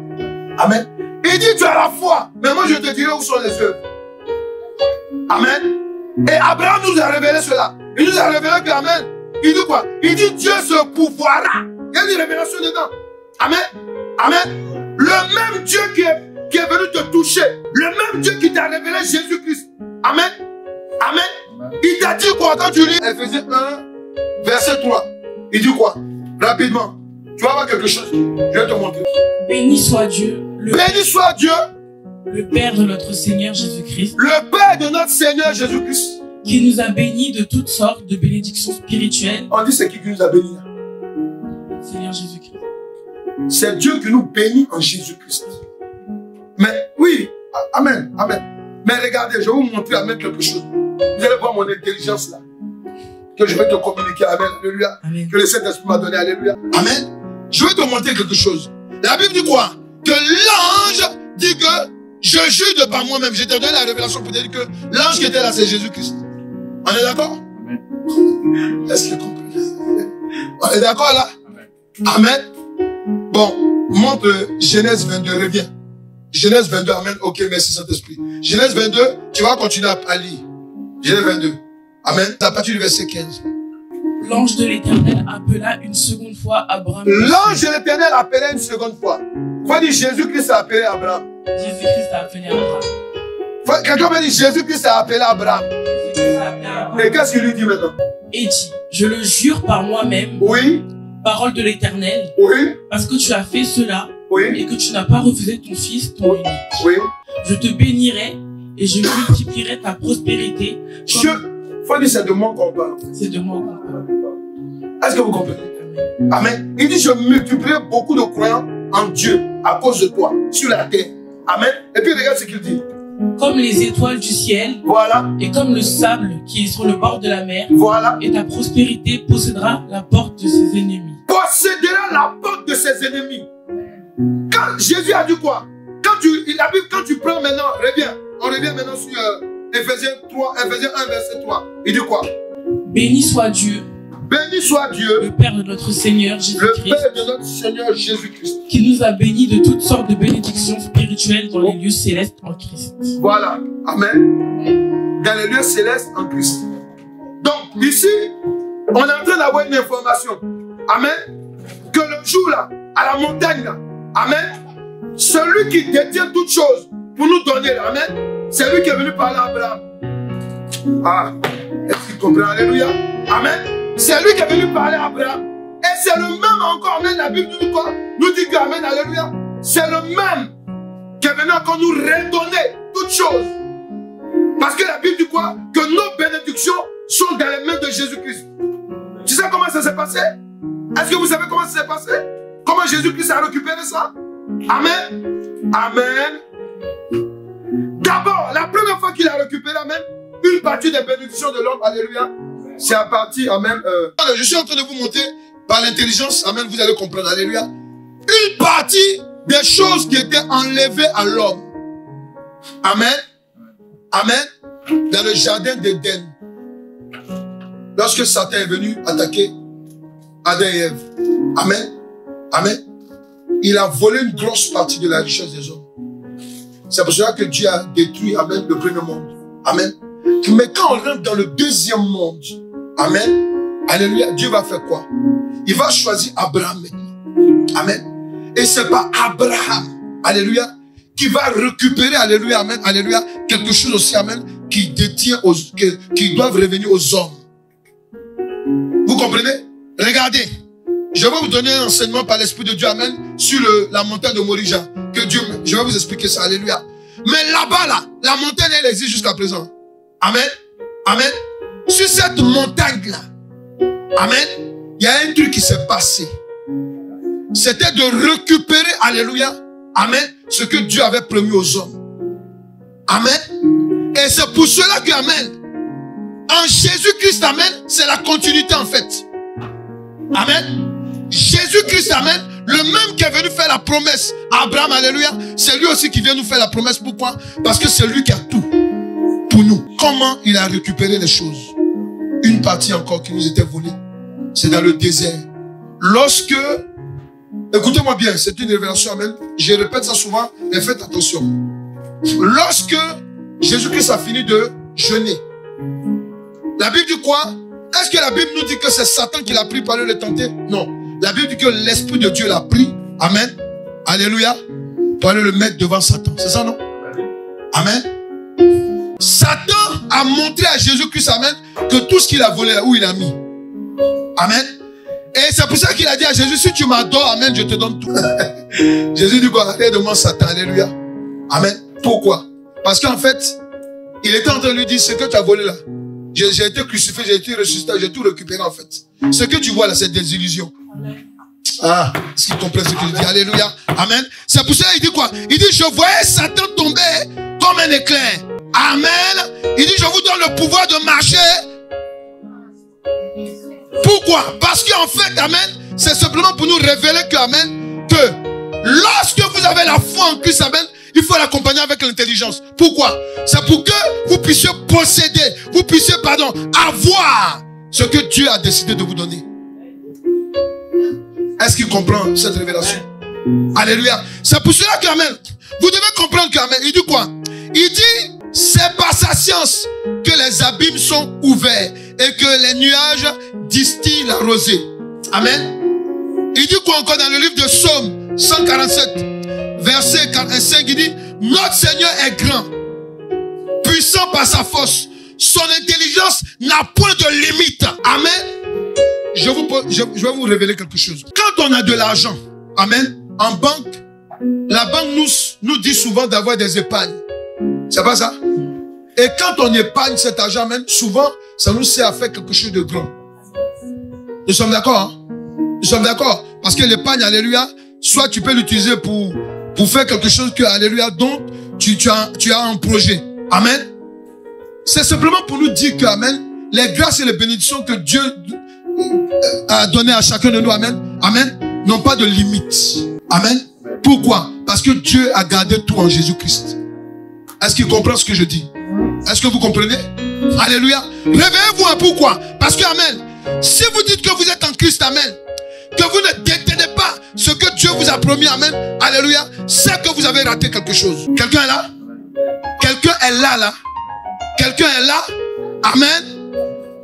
Amen. Il dit, tu as la foi, mais moi je te dirai où sont les œuvres. Amen. Et Abraham nous a révélé cela. Il nous a révélé que, amen, il dit quoi? Il dit, Dieu se pourvoira. Il y a une révélation dedans. Amen. Amen. Le même Dieu qui est venu te toucher, le même Dieu qui t'a révélé Jésus-Christ. Amen. Amen. Il t'a dit quoi quand tu lis Ephésiens 1, verset 3. Il dit quoi? Rapidement. Tu vas voir quelque chose. Je vais te montrer. Béni soit Dieu. Béni soit Dieu. Le Père de notre Seigneur Jésus-Christ. Le Père de notre Seigneur Jésus-Christ. Qui nous a bénis de toutes sortes de bénédictions spirituelles. On dit c'est qui nous a bénis? Seigneur Jésus-Christ. C'est Dieu qui nous bénit en Jésus-Christ. Mais oui, amen, amen. Mais regardez, je vais vous montrer, amen, quelque chose. Vous allez voir mon intelligence là. Que je vais te communiquer, amen, alléluia. Amen. Que le Saint-Esprit m'a donné, alléluia. Amen. Je vais te montrer quelque chose. La Bible dit quoi? Que l'ange dit que je jure de par moi-même. Je t'ai donné la révélation pour te dire que l'ange qui était là, c'est Jésus-Christ. On est d'accord? Est-ce que vous comprenez? On est d'accord là? Amen. Bon, montre Genèse 22, reviens. Genèse 22, amen. Ok, merci Saint-Esprit. Genèse 22, tu vas continuer à lire. Genèse 22. Amen. À partir du verset 15. l'ange de l'Éternel appela une seconde fois Abraham. L'ange de l'Éternel appelait une seconde fois. Faut dire Jésus-Christ a appelé Abraham. Jésus-Christ a appelé Abraham. Quelqu'un m'a dit Jésus-Christ a appelé Abraham. Et qu'est-ce qu'il lui dit maintenant? Et dit, je le jure par moi-même, oui, parole de l'Éternel, oui, parce que tu as fait cela, oui, et que tu n'as pas refusé ton fils, ton unique. Oui. Je te bénirai et je multiplierai ta prospérité. Faut dire c'est de moi qu'on parle. C'est de moi qu'on parle. Est-ce que vous comprenez? Amen. Il dit je multiplierai beaucoup de croyants en Dieu à cause de toi sur la terre. Amen. Et puis regarde ce qu'il dit. Comme les étoiles du ciel, voilà, et comme le sable qui est sur le bord de la mer, voilà, et ta prospérité possédera la porte de ses ennemis. Possédera la porte de ses ennemis. Quand Jésus a dit quoi? La Bible, quand tu prends maintenant, on revient maintenant sur Ephésiens 1, verset 3. Il dit quoi? Béni soit Dieu. Béni soit Dieu, le Père de notre Seigneur Jésus-Christ, le Père de notre Seigneur Jésus-Christ, qui nous a bénis de toutes sortes de bénédictions spirituelles dans les lieux célestes en Christ. Voilà, amen. Dans les lieux célestes en Christ. Donc ici, on est en train d'avoir une information, amen, que le jour là, à la montagne là, amen, celui qui détient toutes choses pour nous donner, amen, c'est lui qui est venu parler à Abraham. Ah, est-ce qu'il comprend? Alléluia, amen. C'est lui qui est venu parler à Abraham. Et c'est le même encore, amen, la Bible nous dit quoi? Nous dit que, amen, alléluia. C'est le même qui est venu encore nous redonner toutes choses. Parce que la Bible dit quoi? Que nos bénédictions sont dans les mains de Jésus-Christ. Tu sais comment ça s'est passé? Est-ce que vous savez comment ça s'est passé? Comment Jésus-Christ a récupéré ça? Amen. Amen. D'abord, la première fois qu'il a récupéré, amen, une partie des bénédictions de l'homme, alléluia, c'est à partir, amen. Je suis en train de vous montrer par l'intelligence, amen, vous allez comprendre, alléluia. Une partie des choses qui étaient enlevées à l'homme. Amen. Amen. Dans le jardin d'Éden. Lorsque Satan est venu attaquer Adam et Ève. Amen. Amen. Il a volé une grosse partie de la richesse des hommes. C'est pour cela que Dieu a détruit, amen, le premier monde. Amen. Mais quand on rentre dans le deuxième monde, amen, alléluia, Dieu va faire quoi? Il va choisir Abraham maintenant. Amen. Et c'est pas Abraham, alléluia, qui va récupérer, alléluia, amen, alléluia, quelque chose aussi, amen, qui détient, qui doivent revenir aux hommes. Vous comprenez? Regardez. Je vais vous donner un enseignement par l'Esprit de Dieu, amen, sur la montagne de Morija. Que Dieu, je vais vous expliquer ça, alléluia. Mais là-bas, là, la montagne, elle existe jusqu'à présent. Amen. Amen. Sur cette montagne-là, amen, il y a un truc qui s'est passé. C'était de récupérer, alléluia, amen, ce que Dieu avait promis aux hommes. Amen. Et c'est pour cela que, amen, en Jésus-Christ, amen, c'est la continuité en fait. Amen. Jésus-Christ, amen, le même qui est venu faire la promesse à Abraham, alléluia, c'est lui aussi qui vient nous faire la promesse. Pourquoi? Parce que c'est lui qui a tout pour nous. Comment il a récupéré les choses? Une partie encore qui nous était volée, c'est dans le désert. Lorsque, écoutez-moi bien, c'est une révélation, amen, je répète ça souvent, mais faites attention. Lorsque Jésus-Christ a fini de jeûner, la Bible dit quoi? Est-ce que la Bible nous dit que c'est Satan qui l'a pris pour aller le tenter? Non. La Bible dit que l'Esprit de Dieu l'a pris. Amen. Alléluia. Pour aller le mettre devant Satan. C'est ça, non? Amen. Satan a montré à Jésus-Christ, amen, que tout ce qu'il a volé, où il a mis. Amen. Et c'est pour ça qu'il a dit à Jésus, si tu m'adores, amen, je te donne tout. Jésus dit quoi? Aide-moi, Satan. Alléluia. Amen. Pourquoi? Parce qu'en fait, il était en train de lui dire, ce que tu as volé là, j'ai été crucifié, j'ai été ressuscité, j'ai tout récupéré en fait. Ce que tu vois là, c'est des illusions. Ah, est-ce qu'il comprend ce qu'il dit? Alléluia. Amen. C'est pour ça qu'il dit quoi? Il dit, je voyais Satan tomber comme un éclair. Amen. Il dit, je vous donne le pouvoir de marcher. Pourquoi? Parce qu'en fait, amen, c'est simplement pour nous révéler que, amen, que lorsque vous avez la foi en Christ, amen, il faut l'accompagner avec l'intelligence. Pourquoi? C'est pour que vous puissiez posséder, vous puissiez, avoir ce que Dieu a décidé de vous donner. Est-ce qu'il comprend cette révélation? Alléluia. C'est pour cela que, amen, vous devez comprendre que, amen, il dit quoi? Il dit, c'est par sa science que les abîmes sont ouverts et que les nuages distillent la rosée. Amen. Il dit quoi encore dans le livre de Psaume 147, verset 5, il dit, notre Seigneur est grand, puissant par sa force. Son intelligence n'a point de limite. Amen. Je vais vous révéler quelque chose. Quand on a de l'argent, amen, en banque, la banque nous dit souvent d'avoir des épargnes. C'est pas ça? Et quand on épargne cet argent, amen, souvent, ça nous sert à faire quelque chose de grand. Nous sommes d'accord, hein? Nous sommes d'accord. Parce que l'épargne, alléluia, soit tu peux l'utiliser pour faire quelque chose que, alléluia, dont tu as un projet. Amen. C'est simplement pour nous dire que, amen, les grâces et les bénédictions que Dieu a données à chacun de nous, amen, amen, n'ont pas de limite. Amen. Pourquoi? Parce que Dieu a gardé tout en Jésus-Christ. Est-ce qu'il comprend ce que je dis? Est-ce que vous comprenez? Alléluia. Réveillez-vous. Pourquoi? Parce que, amen, si vous dites que vous êtes en Christ, amen, que vous ne détenez pas ce que Dieu vous a promis, amen, alléluia, c'est que vous avez raté quelque chose. Quelqu'un est là? Quelqu'un est là? Quelqu'un est là? Amen.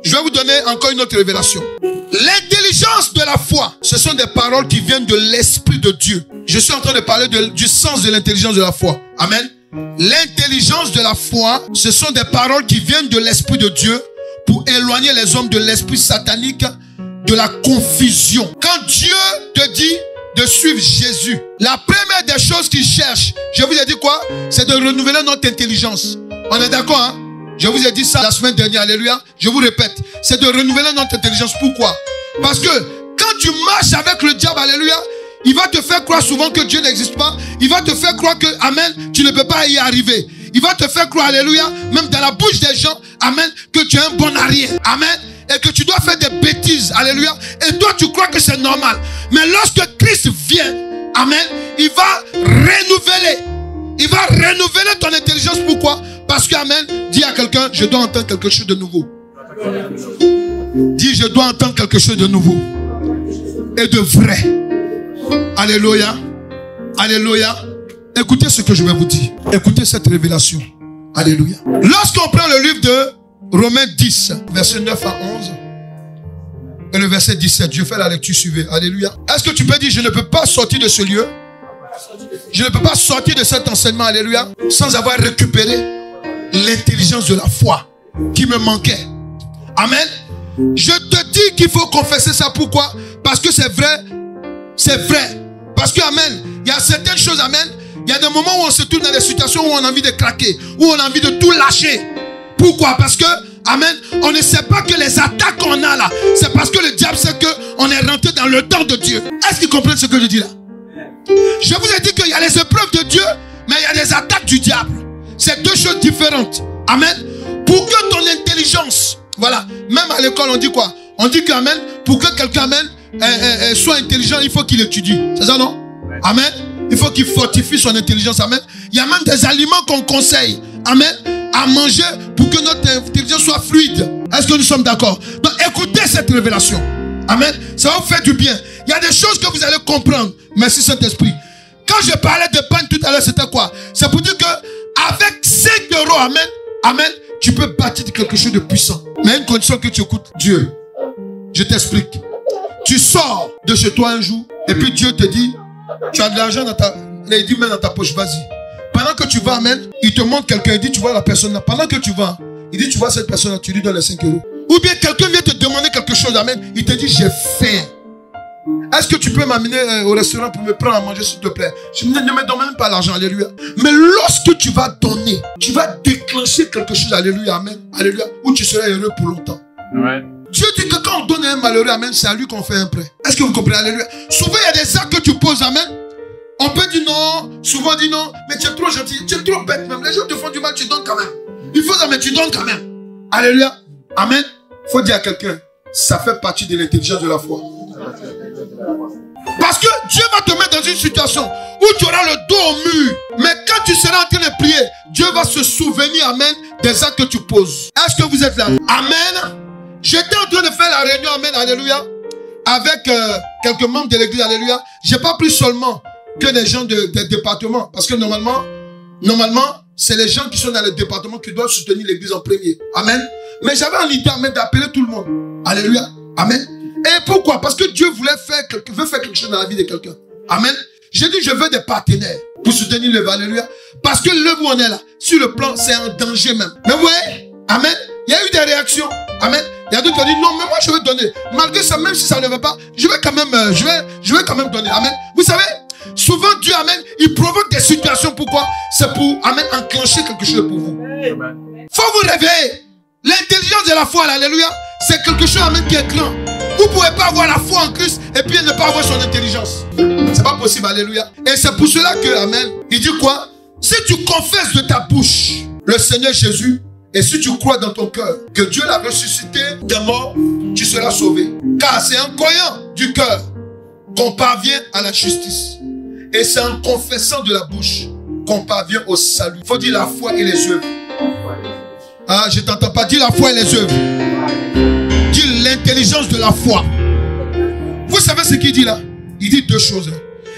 Je vais vous donner encore une autre révélation. L'intelligence de la foi, ce sont des paroles qui viennent de l'Esprit de Dieu. Je suis en train de parler du sens de l'intelligence de la foi. Amen. L'intelligence de la foi, ce sont des paroles qui viennent de l'Esprit de Dieu pour éloigner les hommes de l'esprit satanique, de la confusion. Quand Dieu te dit de suivre Jésus, la première des choses qu'il cherche, je vous ai dit quoi? C'est de renouveler notre intelligence. On est d'accord, hein? Je vous ai dit ça la semaine dernière, alléluia. Je vous répète, c'est de renouveler notre intelligence. Pourquoi? Parce que quand tu marches avec le diable, alléluia, il va te faire croire souvent que Dieu n'existe pas. Il va te faire croire que, amen, tu ne peux pas y arriver. Il va te faire croire, alléluia, même dans la bouche des gens, amen, que tu es un bon à rien. Amen. Et que tu dois faire des bêtises, alléluia. Et toi, tu crois que c'est normal. Mais lorsque Christ vient, amen, il va renouveler. Il va renouveler ton intelligence. Pourquoi? Parce que, amen, dis à quelqu'un, je dois entendre quelque chose de nouveau. Dis, je dois entendre quelque chose de nouveau. Et de vrai. Alléluia. Alléluia. Écoutez ce que je vais vous dire. Écoutez cette révélation. Alléluia. Lorsqu'on prend le livre de Romains 10, verset 9 à 11, et le verset 17, je fais la lecture, suivez. Alléluia. Est-ce que tu peux dire, je ne peux pas sortir de ce lieu? Je ne peux pas sortir de cet enseignement, alléluia, sans avoir récupéré l'intelligence de la foi qui me manquait. Amen. Je te dis qu'il faut confesser ça. Pourquoi? Parce que c'est vrai. C'est vrai. Parce que, amen, il y a certaines choses, amen. Il y a des moments où on se trouve dans des situations où on a envie de craquer, où on a envie de tout lâcher. Pourquoi? Parce que, amen, on ne sait pas que les attaques qu'on a là, c'est parce que le diable sait qu'on est rentré dans le temps de Dieu. Est-ce qu'ils comprennent ce que je dis là? Je vous ai dit qu'il y a les épreuves de Dieu, mais il y a les attaques du diable. C'est deux choses différentes. Amen. Pour que ton intelligence, voilà, même à l'école on dit quoi? On dit qu'amen, pour que quelqu'un, amen, soit intelligent, il faut qu'il étudie. C'est ça, non? Amen. Il faut qu'il fortifie son intelligence. Amen. Il y a même des aliments qu'on conseille, amen, à manger pour que notre intelligence soit fluide. Est-ce que nous sommes d'accord? Donc écoutez cette révélation. Amen. Ça va vous faire du bien. Il y a des choses que vous allez comprendre. Merci Saint-Esprit. Quand je parlais de pain tout à l'heure, c'était quoi? C'est pour dire que avec 5 euros, amen, amen, tu peux bâtir quelque chose de puissant. Mais à une condition que tu écoutes Dieu. Je t'explique. Tu sors de chez toi un jour et puis Dieu te dit, tu as de l'argent dans ta... Il dit, mets dans ta poche, vas-y. Pendant que tu vas, amen, il te montre quelqu'un, il dit, tu vois la personne là. Pendant que tu vas, il dit, tu vois cette personne là, tu lui donnes les 5 euros. Ou bien quelqu'un vient te demander quelque chose, amen, il te dit, j'ai faim. Est-ce que tu peux m'amener au restaurant pour me prendre à manger, s'il te plaît? Je ne me donne même pas l'argent, alléluia. Mais lorsque tu vas donner, tu vas déclencher quelque chose, alléluia, amen, alléluia, où tu seras heureux pour longtemps. Ouais. Dieu dit que quand on donne à un malheureux, amen, c'est à lui qu'on fait un prêt. Est-ce que vous comprenez, alléluia? Souvent, il y a des actes que tu poses, amen. On peut dire non, souvent on dit non, mais tu es trop gentil, tu es trop bête même. Les gens te font du mal, tu donnes quand même. Il faut ça, mais tu donnes quand même. Alléluia, amen. Il faut dire à quelqu'un, ça fait partie de l'intelligence de la foi. Parce que Dieu va te mettre dans une situation où tu auras le dos au mur. Mais quand tu seras en train de prier, Dieu va se souvenir, amen, des actes que tu poses. Est-ce que vous êtes là? Amen. J'étais en train de faire la réunion, amen, alléluia, avec quelques membres de l'église, alléluia. J'ai pas pris seulement que les gens des départements. Parce que normalement, c'est les gens qui sont dans les départements qui doivent soutenir l'église en premier. Amen. Mais j'avais en idée d'appeler tout le monde. Alléluia. Amen. Et pourquoi? Parce que Dieu veut faire quelque chose dans la vie de quelqu'un. Amen. J'ai dit, je veux des partenaires pour soutenir l'œuvre. Alléluia. Parce que l'œuvre où on est là, sur le plan, c'est un danger même. Mais vous voyez, amen, il y a eu des réactions. Amen. Il y a d'autres qui ont dit, non, mais moi je veux donner. Malgré ça, même si ça ne veut pas, je vais quand même donner. Amen. Vous savez, souvent Dieu, amen, il provoque des situations. Pourquoi? C'est pour, amen, enclencher quelque chose pour vous. Faut vous réveiller. L'intelligence de la foi, alléluia, c'est quelque chose, amen, qui est grand. Vous ne pouvez pas avoir la foi en Christ et puis ne pas avoir son intelligence. C'est pas possible, alléluia. Et c'est pour cela que, amen, il dit quoi? Si tu confesses de ta bouche le Seigneur Jésus, et si tu crois dans ton cœur que Dieu l'a ressuscité des morts, tu seras sauvé. Car c'est en croyant du cœur qu'on parvient à la justice. Et c'est en confessant de la bouche qu'on parvient au salut. Il faut dire la foi et les œuvres. Ah, je t'entends pas. Dis la foi et les œuvres. Dis l'intelligence de la foi. Vous savez ce qu'il dit là? Il dit deux choses.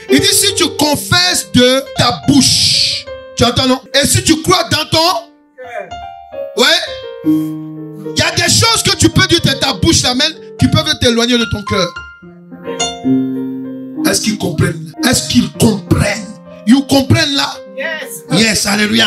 Il dit si tu confesses de ta bouche. Tu entends, non? Et si tu crois dans ton... Ouais. Il y a des choses que tu peux dire de ta bouche, amen, qui peuvent t'éloigner de ton cœur. Est-ce qu'ils comprennent? Est-ce qu'ils comprennent? Ils comprennent là? Yes. Yes, alléluia.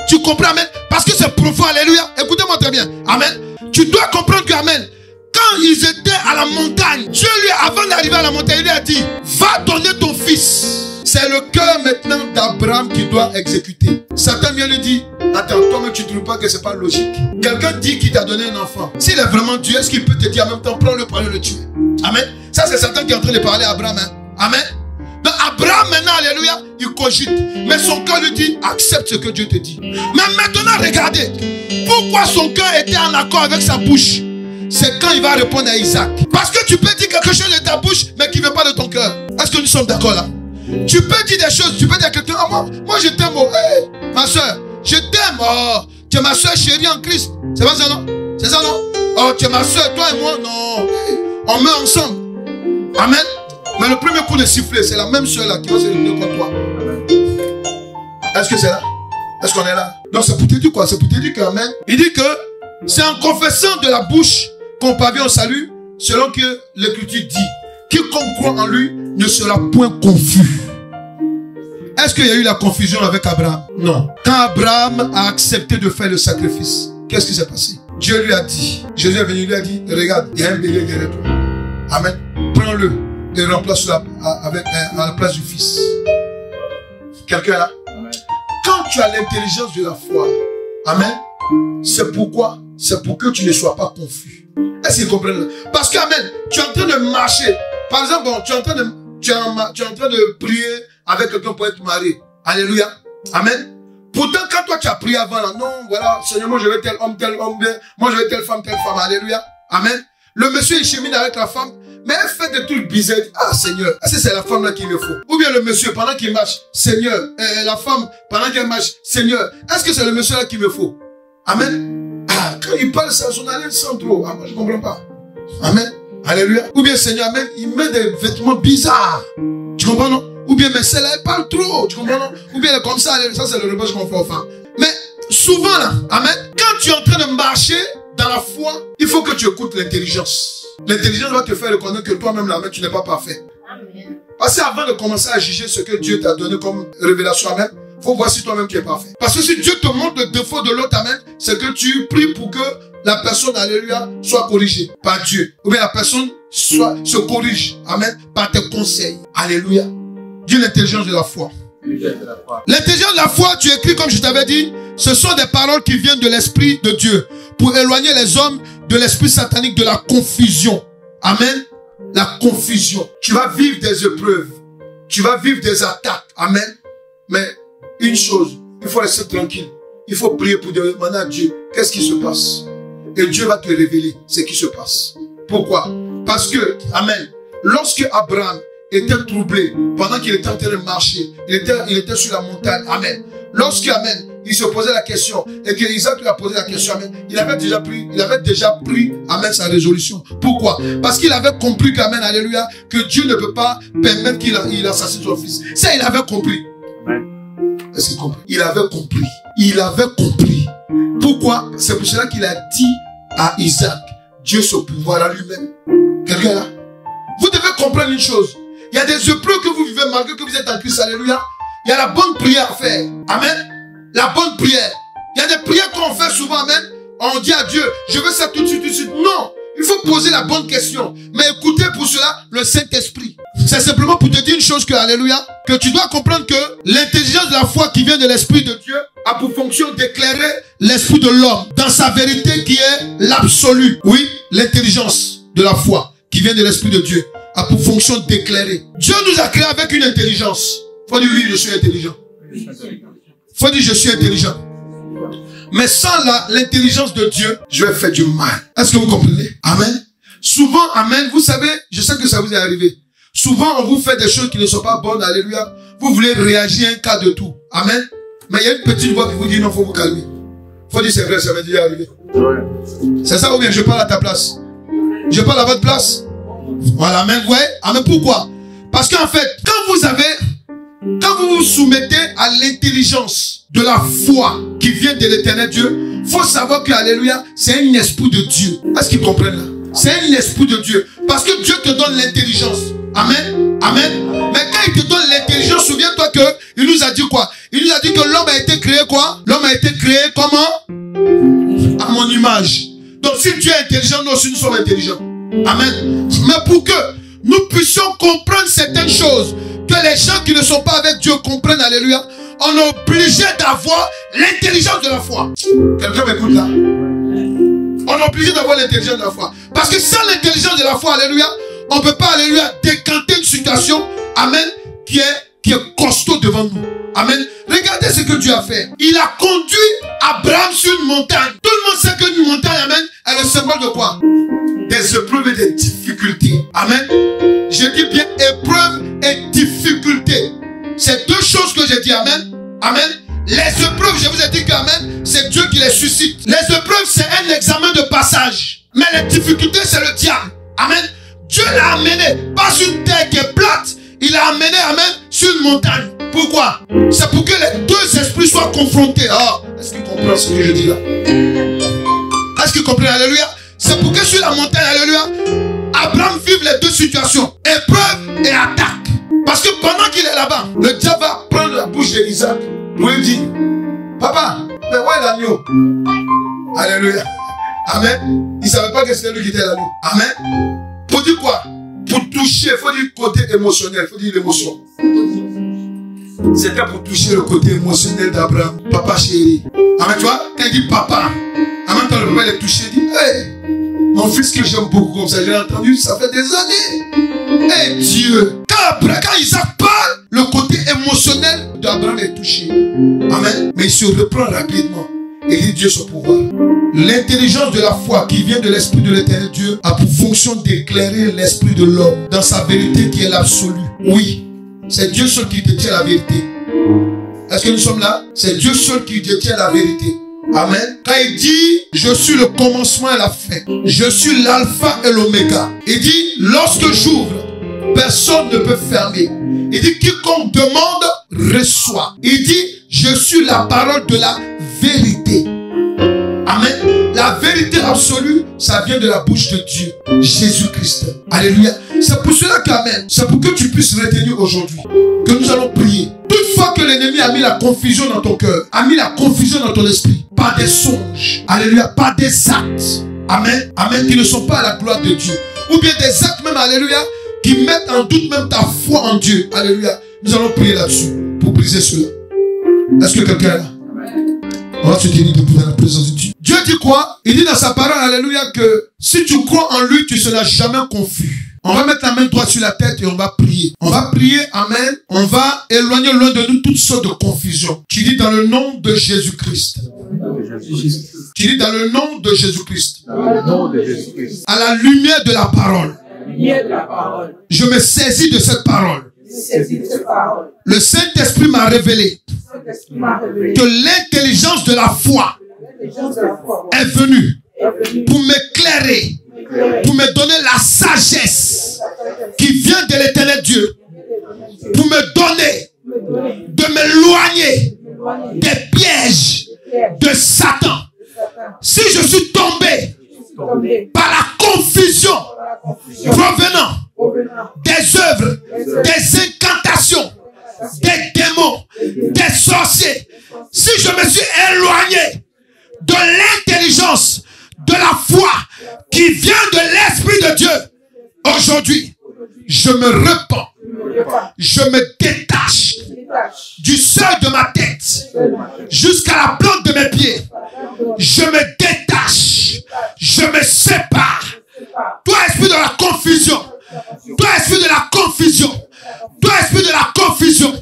Tu comprends, amen? Parce que c'est profond, alléluia. Écoutez-moi très bien. Amen. Tu dois comprendre que, amen, quand ils étaient à la montagne, Dieu lui, avant d'arriver à la montagne, il lui a dit, va donner ton fils. C'est le cœur maintenant d'Abraham qui doit exécuter. Satan vient lui dire, attends, toi-même tu ne trouves pas que c'est pas logique. Quelqu'un dit qu'il t'a donné un enfant. S'il est vraiment Dieu, est-ce qu'il peut te dire en même temps, prends-le, prends-le, le tuer? Amen. Ça c'est Satan qui est en train de parler à Abraham. Hein? Amen. Donc Abraham maintenant, alléluia, il cogite. Mais son cœur lui dit, accepte ce que Dieu te dit. Mais maintenant, regardez. Pourquoi son cœur était en accord avec sa bouche? C'est quand il va répondre à Isaac. Parce que tu peux dire quelque chose de ta bouche, mais qui ne vient pas de ton cœur. Est-ce que nous sommes d'accord là? Tu peux dire des choses, tu peux dire à quelqu'un, oh, moi je t'aime, oh, hey, ma soeur, je t'aime, oh, tu es ma soeur chérie en Christ. C'est pas ça non? C'est ça non? Oh, tu es ma soeur, toi et moi, non. Hey, on meurt ensemble. Amen. Mais le premier coup de sifflet, c'est la même soeur là qui va se réunir contre toi. Est-ce que c'est là? Est-ce qu'on est là? Donc c'est pour te dire quoi? C'est pour te dire que, amen. Il dit que c'est en confessant de la bouche qu'on parvient au salut, selon que l'Écriture dit. Quiconque croit en lui ne sera point confus. Est-ce qu'il y a eu la confusion avec Abraham? Non. Quand Abraham a accepté de faire le sacrifice, qu'est-ce qui s'est passé? Dieu lui a dit, Jésus est venu, lui a dit, regarde, il y a un bélier derrière toi. Amen. Prends-le et remplace-le à la place du fils. Quelqu'un là? Quand tu as l'intelligence de la foi, amen, c'est pourquoi? C'est pour que tu ne sois pas confus. Est-ce qu'ils comprennent? Parce que, amen, tu es en train de marcher. Par exemple, bon, tu es en train de prier avec quelqu'un pour être marié. Alléluia. Amen. Pourtant, quand toi tu as prié avant, là, non, voilà, Seigneur, moi je veux tel homme, moi je veux telle femme. Alléluia. Amen. Le monsieur, il chemine avec la femme, mais elle fait des trucs bizarres. Ah, Seigneur, est-ce que c'est la femme là qu'il me faut? Ou bien le monsieur, pendant qu'il marche, Seigneur, la femme, pendant qu'elle marche, Seigneur, est-ce que c'est le monsieur là qu'il me faut? Amen. Ah, quand il parle, ça, son haleine sent trop. Ah, moi je ne comprends pas. Amen. Alléluia. Ou bien Seigneur, amen, il met des vêtements bizarres. Tu comprends, non? Ou bien, mais celle-là, elle parle trop. Tu comprends, non? Ou bien elle est comme ça c'est le reproche qu'on fait aux femmes. Mais souvent, là, amen, quand tu es en train de marcher dans la foi, il faut que tu écoutes l'intelligence. L'intelligence va te faire reconnaître que toi-même, là, tu n'es pas parfait. Amen. Parce qu'avant de commencer à juger ce que Dieu t'a donné comme révélation, amen, il faut voir si toi-même tu es parfait. Parce que si Dieu te montre le défaut de l'autre, amen, c'est que tu pries pour que la personne, alléluia, soit corrigée par Dieu. Ou bien la personne se corrige, amen, par tes conseils. Alléluia. Dis l'intelligence de la foi. L'intelligence de la foi, tu écris comme je t'avais dit, ce sont des paroles qui viennent de l'Esprit de Dieu pour éloigner les hommes de l'esprit satanique, de la confusion. Amen. La confusion. Tu vas vivre des épreuves. Tu vas vivre des attaques. Amen. Mais une chose, il faut rester tranquille. Il faut prier pour demander à Dieu qu'est-ce qui se passe. Et Dieu va te révéler ce qui se passe. Pourquoi? Parce que, amen, lorsque Abraham était troublé, pendant qu'il était en train de marcher, il était sur la montagne, amen. Lorsque, amen, il se posait la question, et que Isaac lui a posé la question, amen, il avait déjà pris, amen, sa résolution. Pourquoi? Parce qu'il avait compris qu'amen, alléluia, que Dieu ne peut pas permettre qu'il assassine son fils. Ça, il avait compris. Est-ce qu'il comprend? Il avait compris. Il avait compris. Pourquoi? C'est pour cela qu'il a dit à Isaac, Dieu se pourvoira à lui-même. Quelqu'un là? Vous devez comprendre une chose. Il y a des épreuves que vous vivez malgré que vous êtes en Christ. Alléluia. Il y a la bonne prière à faire. Amen. La bonne prière. Il y a des prières qu'on fait souvent. Amen. On dit à Dieu, je veux ça tout de suite, tout de suite. Non. Il faut poser la bonne question. Mais écoutez pour cela le Saint-Esprit. C'est simplement pour te dire une chose que, alléluia, que tu dois comprendre que l'intelligence de la foi qui vient de l'Esprit de Dieu a pour fonction d'éclairer l'esprit de l'homme dans sa vérité qui est l'absolu. Oui, l'intelligence de la foi qui vient de l'Esprit de Dieu a pour fonction d'éclairer. Dieu nous a créés avec une intelligence. Faut dire oui, je suis intelligent. Faut dire je suis intelligent. Mais sans l'intelligence de Dieu, je vais faire du mal. Est-ce que vous comprenez? Amen. Souvent, amen, vous savez, je sais que ça vous est arrivé. Souvent, on vous fait des choses qui ne sont pas bonnes, alléluia. Vous voulez réagir à un cas de tout. Amen. Mais il y a une petite voix qui vous dit non, faut vous calmer. Faut dire c'est vrai, ça m'est déjà arrivé. C'est ça ou bien je parle à ta place? Je parle à votre place? Voilà, amen, vous voyez? Amen, pourquoi? Parce qu'en fait, quand vous vous soumettez à l'intelligence de la foi qui vient de l'éternel Dieu, faut savoir que, alléluia, c'est un esprit de Dieu. Est-ce qu'ils comprennent là? C'est un esprit de Dieu. Parce que Dieu te donne l'intelligence. Amen. Amen. Mais quand il te donne l'intelligence, souviens-toi que il nous a dit quoi? Il nous a dit que l'homme a été créé quoi? L'homme a été créé comment? À mon image. Donc si Dieu est intelligent, nous aussi nous sommes intelligents. Amen. Mais pour que nous puissions comprendre certaines choses, que les gens qui ne sont pas avec Dieu comprennent, alléluia, on est obligé d'avoir l'intelligence de la foi. Quelqu'un m'écoute là? On est obligé d'avoir l'intelligence de la foi. Parce que sans l'intelligence de la foi, alléluia, on ne peut pas, alléluia, décanter une situation, amen, qui est costaud devant nous. Amen. Regardez ce que Dieu a fait. Il a conduit Abraham sur une montagne. Tout le monde sait qu'une montagne, amen, est le symbole de quoi? Des épreuves et des difficultés. Amen. Je dis bien épreuves et difficultés. C'est deux choses que j'ai dit, amen. Amen. Les épreuves, je vous ai dit qu'amen, c'est Dieu qui les suscite. Les épreuves, c'est un examen de passage. Mais les difficultés, c'est le diable. Amen. Dieu l'a amené, pas sur une terre qui est plate. Il l'a amené, amen, sur une montagne. Pourquoi? C'est pour que les deux esprits soient confrontés. Oh, est-ce qu'il comprend ce que je dis là? Est-ce qu'il comprend? Alléluia. C'est pour que sur la montagne, alléluia, Abraham vive les deux situations. Épreuve et attaque. Parce que pendant qu'il est là-bas, le diable va prendre la bouche d'Isaac. Pour lui dire, papa, mais où est l'agneau? Alléluia. Amen. Il ne savait pas que c'était lui qui était l'agneau. Amen. Pour dire quoi? Pour toucher, il faut dire côté émotionnel, il faut dire l'émotion. C'était pour toucher le côté émotionnel d'Abraham. Papa chéri. Amen, tu vois, quand il dit papa, en même temps le papa l'a touché, il dit, hey, mon fils que j'aime beaucoup comme ça, j'ai entendu, ça fait des années. Hey Dieu. Quand Isaac parle, le côté émotionnel d'Abraham est touché. Amen. Mais il se reprend rapidement. Et il dit Dieu son pouvoir. L'intelligence de la foi qui vient de l'Esprit de l'éternel Dieu a pour fonction d'éclairer l'esprit de l'homme dans sa vérité qui est l'absolu. Oui, c'est Dieu seul qui détient la vérité. Est-ce que nous sommes là? C'est Dieu seul qui détient la vérité. Amen. Quand il dit, je suis le commencement et la fin. Je suis l'alpha et l'oméga. Il dit, lorsque j'ouvre, personne ne peut fermer. Il dit, quiconque demande, reçoit. Il dit, je suis la parole de la vérité. Amen. La vérité absolue, ça vient de la bouche de Dieu, Jésus-Christ. Alléluia. C'est pour cela qu'amen, c'est pour que tu puisses retenir aujourd'hui que nous allons prier. Toutefois que l'ennemi a mis la confusion dans ton cœur, a mis la confusion dans ton esprit, par des songes, alléluia, par des actes, amen, amen, qui ne sont pas à la gloire de Dieu, ou bien des actes même, alléluia, qui mettent en doute même ta foi en Dieu, alléluia. Nous allons prier là-dessus pour briser cela. Est-ce que quelqu'un est là? On va se tenir debout dans la présence de Dieu. Dieu dit quoi? Il dit dans sa parole, alléluia, que si tu crois en lui, tu ne seras jamais confus. On va mettre la main droite sur la tête et on va prier. On va prier, amen. On va éloigner loin de nous toutes sortes de confusions. Tu dis dans le nom de Jésus-Christ. Tu dis dans le nom de Jésus-Christ. À la lumière de la parole. Je me saisis de cette parole. Le Saint-Esprit m'a révélé que l'intelligence de la foi est venue pour m'éclairer, pour me donner la sagesse qui vient de l'éternel Dieu, pour me donner de m'éloigner des pièges de Satan. Si je suis tombé par la confusion provenant des œuvres, des incantations, des démons, des sorciers. Si je me suis éloigné de l'intelligence, de la foi qui vient de l'Esprit de Dieu, aujourd'hui, je me repens, je me détache du seuil de ma tête jusqu'à la plante de mes pieds. Je me détache, je me sépare. Toi, esprit de la confusion, toi, esprit de la confusion, toi, esprit de la confusion,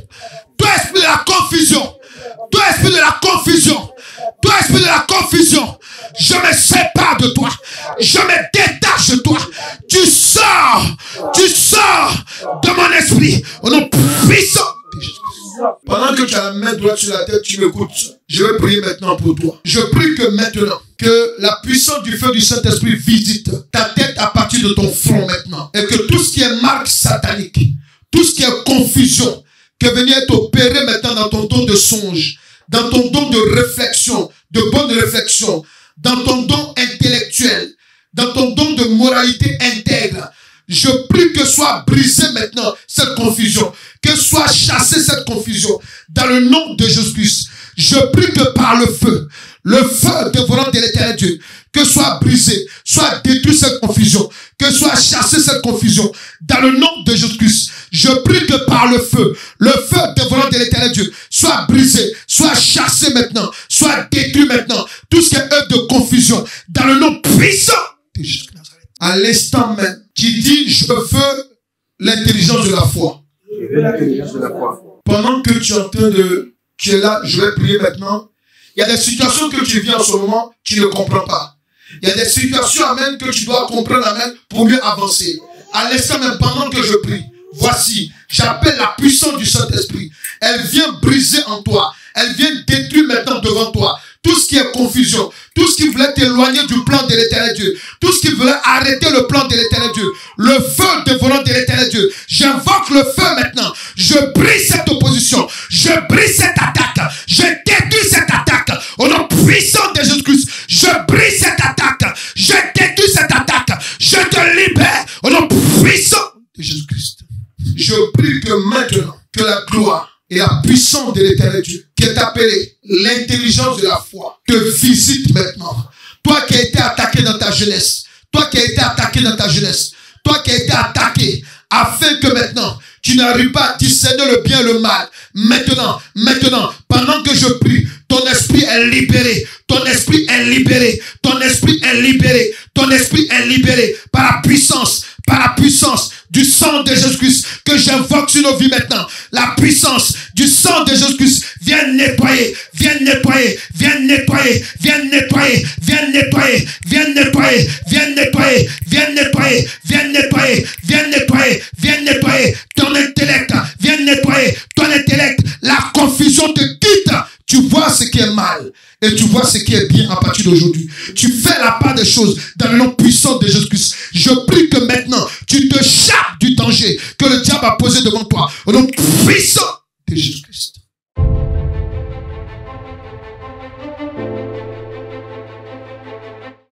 toi, esprit de la confusion, toi, esprit de la confusion, toi, esprit de la confusion, je me sépare de toi, je me détache de toi. Tu sors de mon esprit au nom puissant de Jésus. Pendant que tu as la main droite sur la tête, tu m'écoutes. Je vais prier maintenant pour toi. Je prie que maintenant, que la puissance du feu du Saint-Esprit visite ta tête à partir de ton front maintenant. Et que tout ce qui est marque satanique, tout ce qui est confusion, que venir être opéré maintenant dans ton don de songe, dans ton don de réflexion, de bonne réflexion, dans ton don intellectuel, dans ton don de moralité intègre. Je prie que soit brisée maintenant cette confusion, que soit chassée cette confusion dans le nom de Jésus-Christ. Je prie que par le feu dévorant de l'Éternel Dieu, que soit brisée, soit détruite cette confusion, que soit chassée cette confusion dans le nom de Jésus-Christ. Je prie que par le feu dévorant de l'Éternel Dieu, soit brisé, soit chassé maintenant, soit détruit maintenant, tout ce qui est œuvre de confusion dans le nom puissant de Jésus. À l'instant même, tu dis, je veux l'intelligence de la foi. Je veux l'intelligence de la foi. Pendant que tu es là, je vais prier maintenant. Il y a des situations que tu vis en ce moment, tu ne comprends pas. Il y a des situations, amen, que tu dois comprendre, amen, pour mieux avancer. À l'instant même, pendant que je prie, voici, j'appelle la puissance du Saint-Esprit. Elle vient briser en toi. Elle vient détruire maintenant devant toi tout ce qui est confusion, tout ce qui voulait t'éloigner du plan de l'Éternel Dieu, tout ce qui voulait arrêter le plan de l'Éternel Dieu, le feu dévorant de l'Éternel Dieu. J'invoque le feu maintenant. Je brise cette opposition. Je brise cette attaque. Je détruis cette attaque. Au nom puissant de Jésus-Christ, je brise cette attaque. Je détruis cette attaque. Je te libère. Au nom puissant de Jésus-Christ. Je prie que maintenant, que la gloire et la puissance de l'Éternel Dieu, qui est appelée l'intelligence de la foi, te visite maintenant. Toi qui as été attaqué dans ta jeunesse, toi qui as été attaqué dans ta jeunesse, toi qui as été attaqué, afin que maintenant, tu n'arrives pas à discerner le bien et le mal. Maintenant, pendant que je prie, ton esprit est libéré, ton esprit est libéré, ton esprit est libéré, ton esprit est libéré par la puissance du sang de Jésus-Christ que j'invoque sur nos vies maintenant. La puissance du sang de Jésus-Christ vient nettoyer, vient nettoyer, vient nettoyer, vient nettoyer, vient nettoyer, vient nettoyer, vient nettoyer, vient nettoyer, vient nettoyer, vient nettoyer, vient nettoyer ton intellect, vient nettoyer ton intellect. La confusion te quitte. Tu vois ce qui est mal et tu vois ce qui est bien à partir d'aujourd'hui. Tu fais la part des choses dans le nom puissant de Jésus-Christ. Je prie que maintenant, tu te chappes du danger que le diable a posé devant toi. Au nom puissant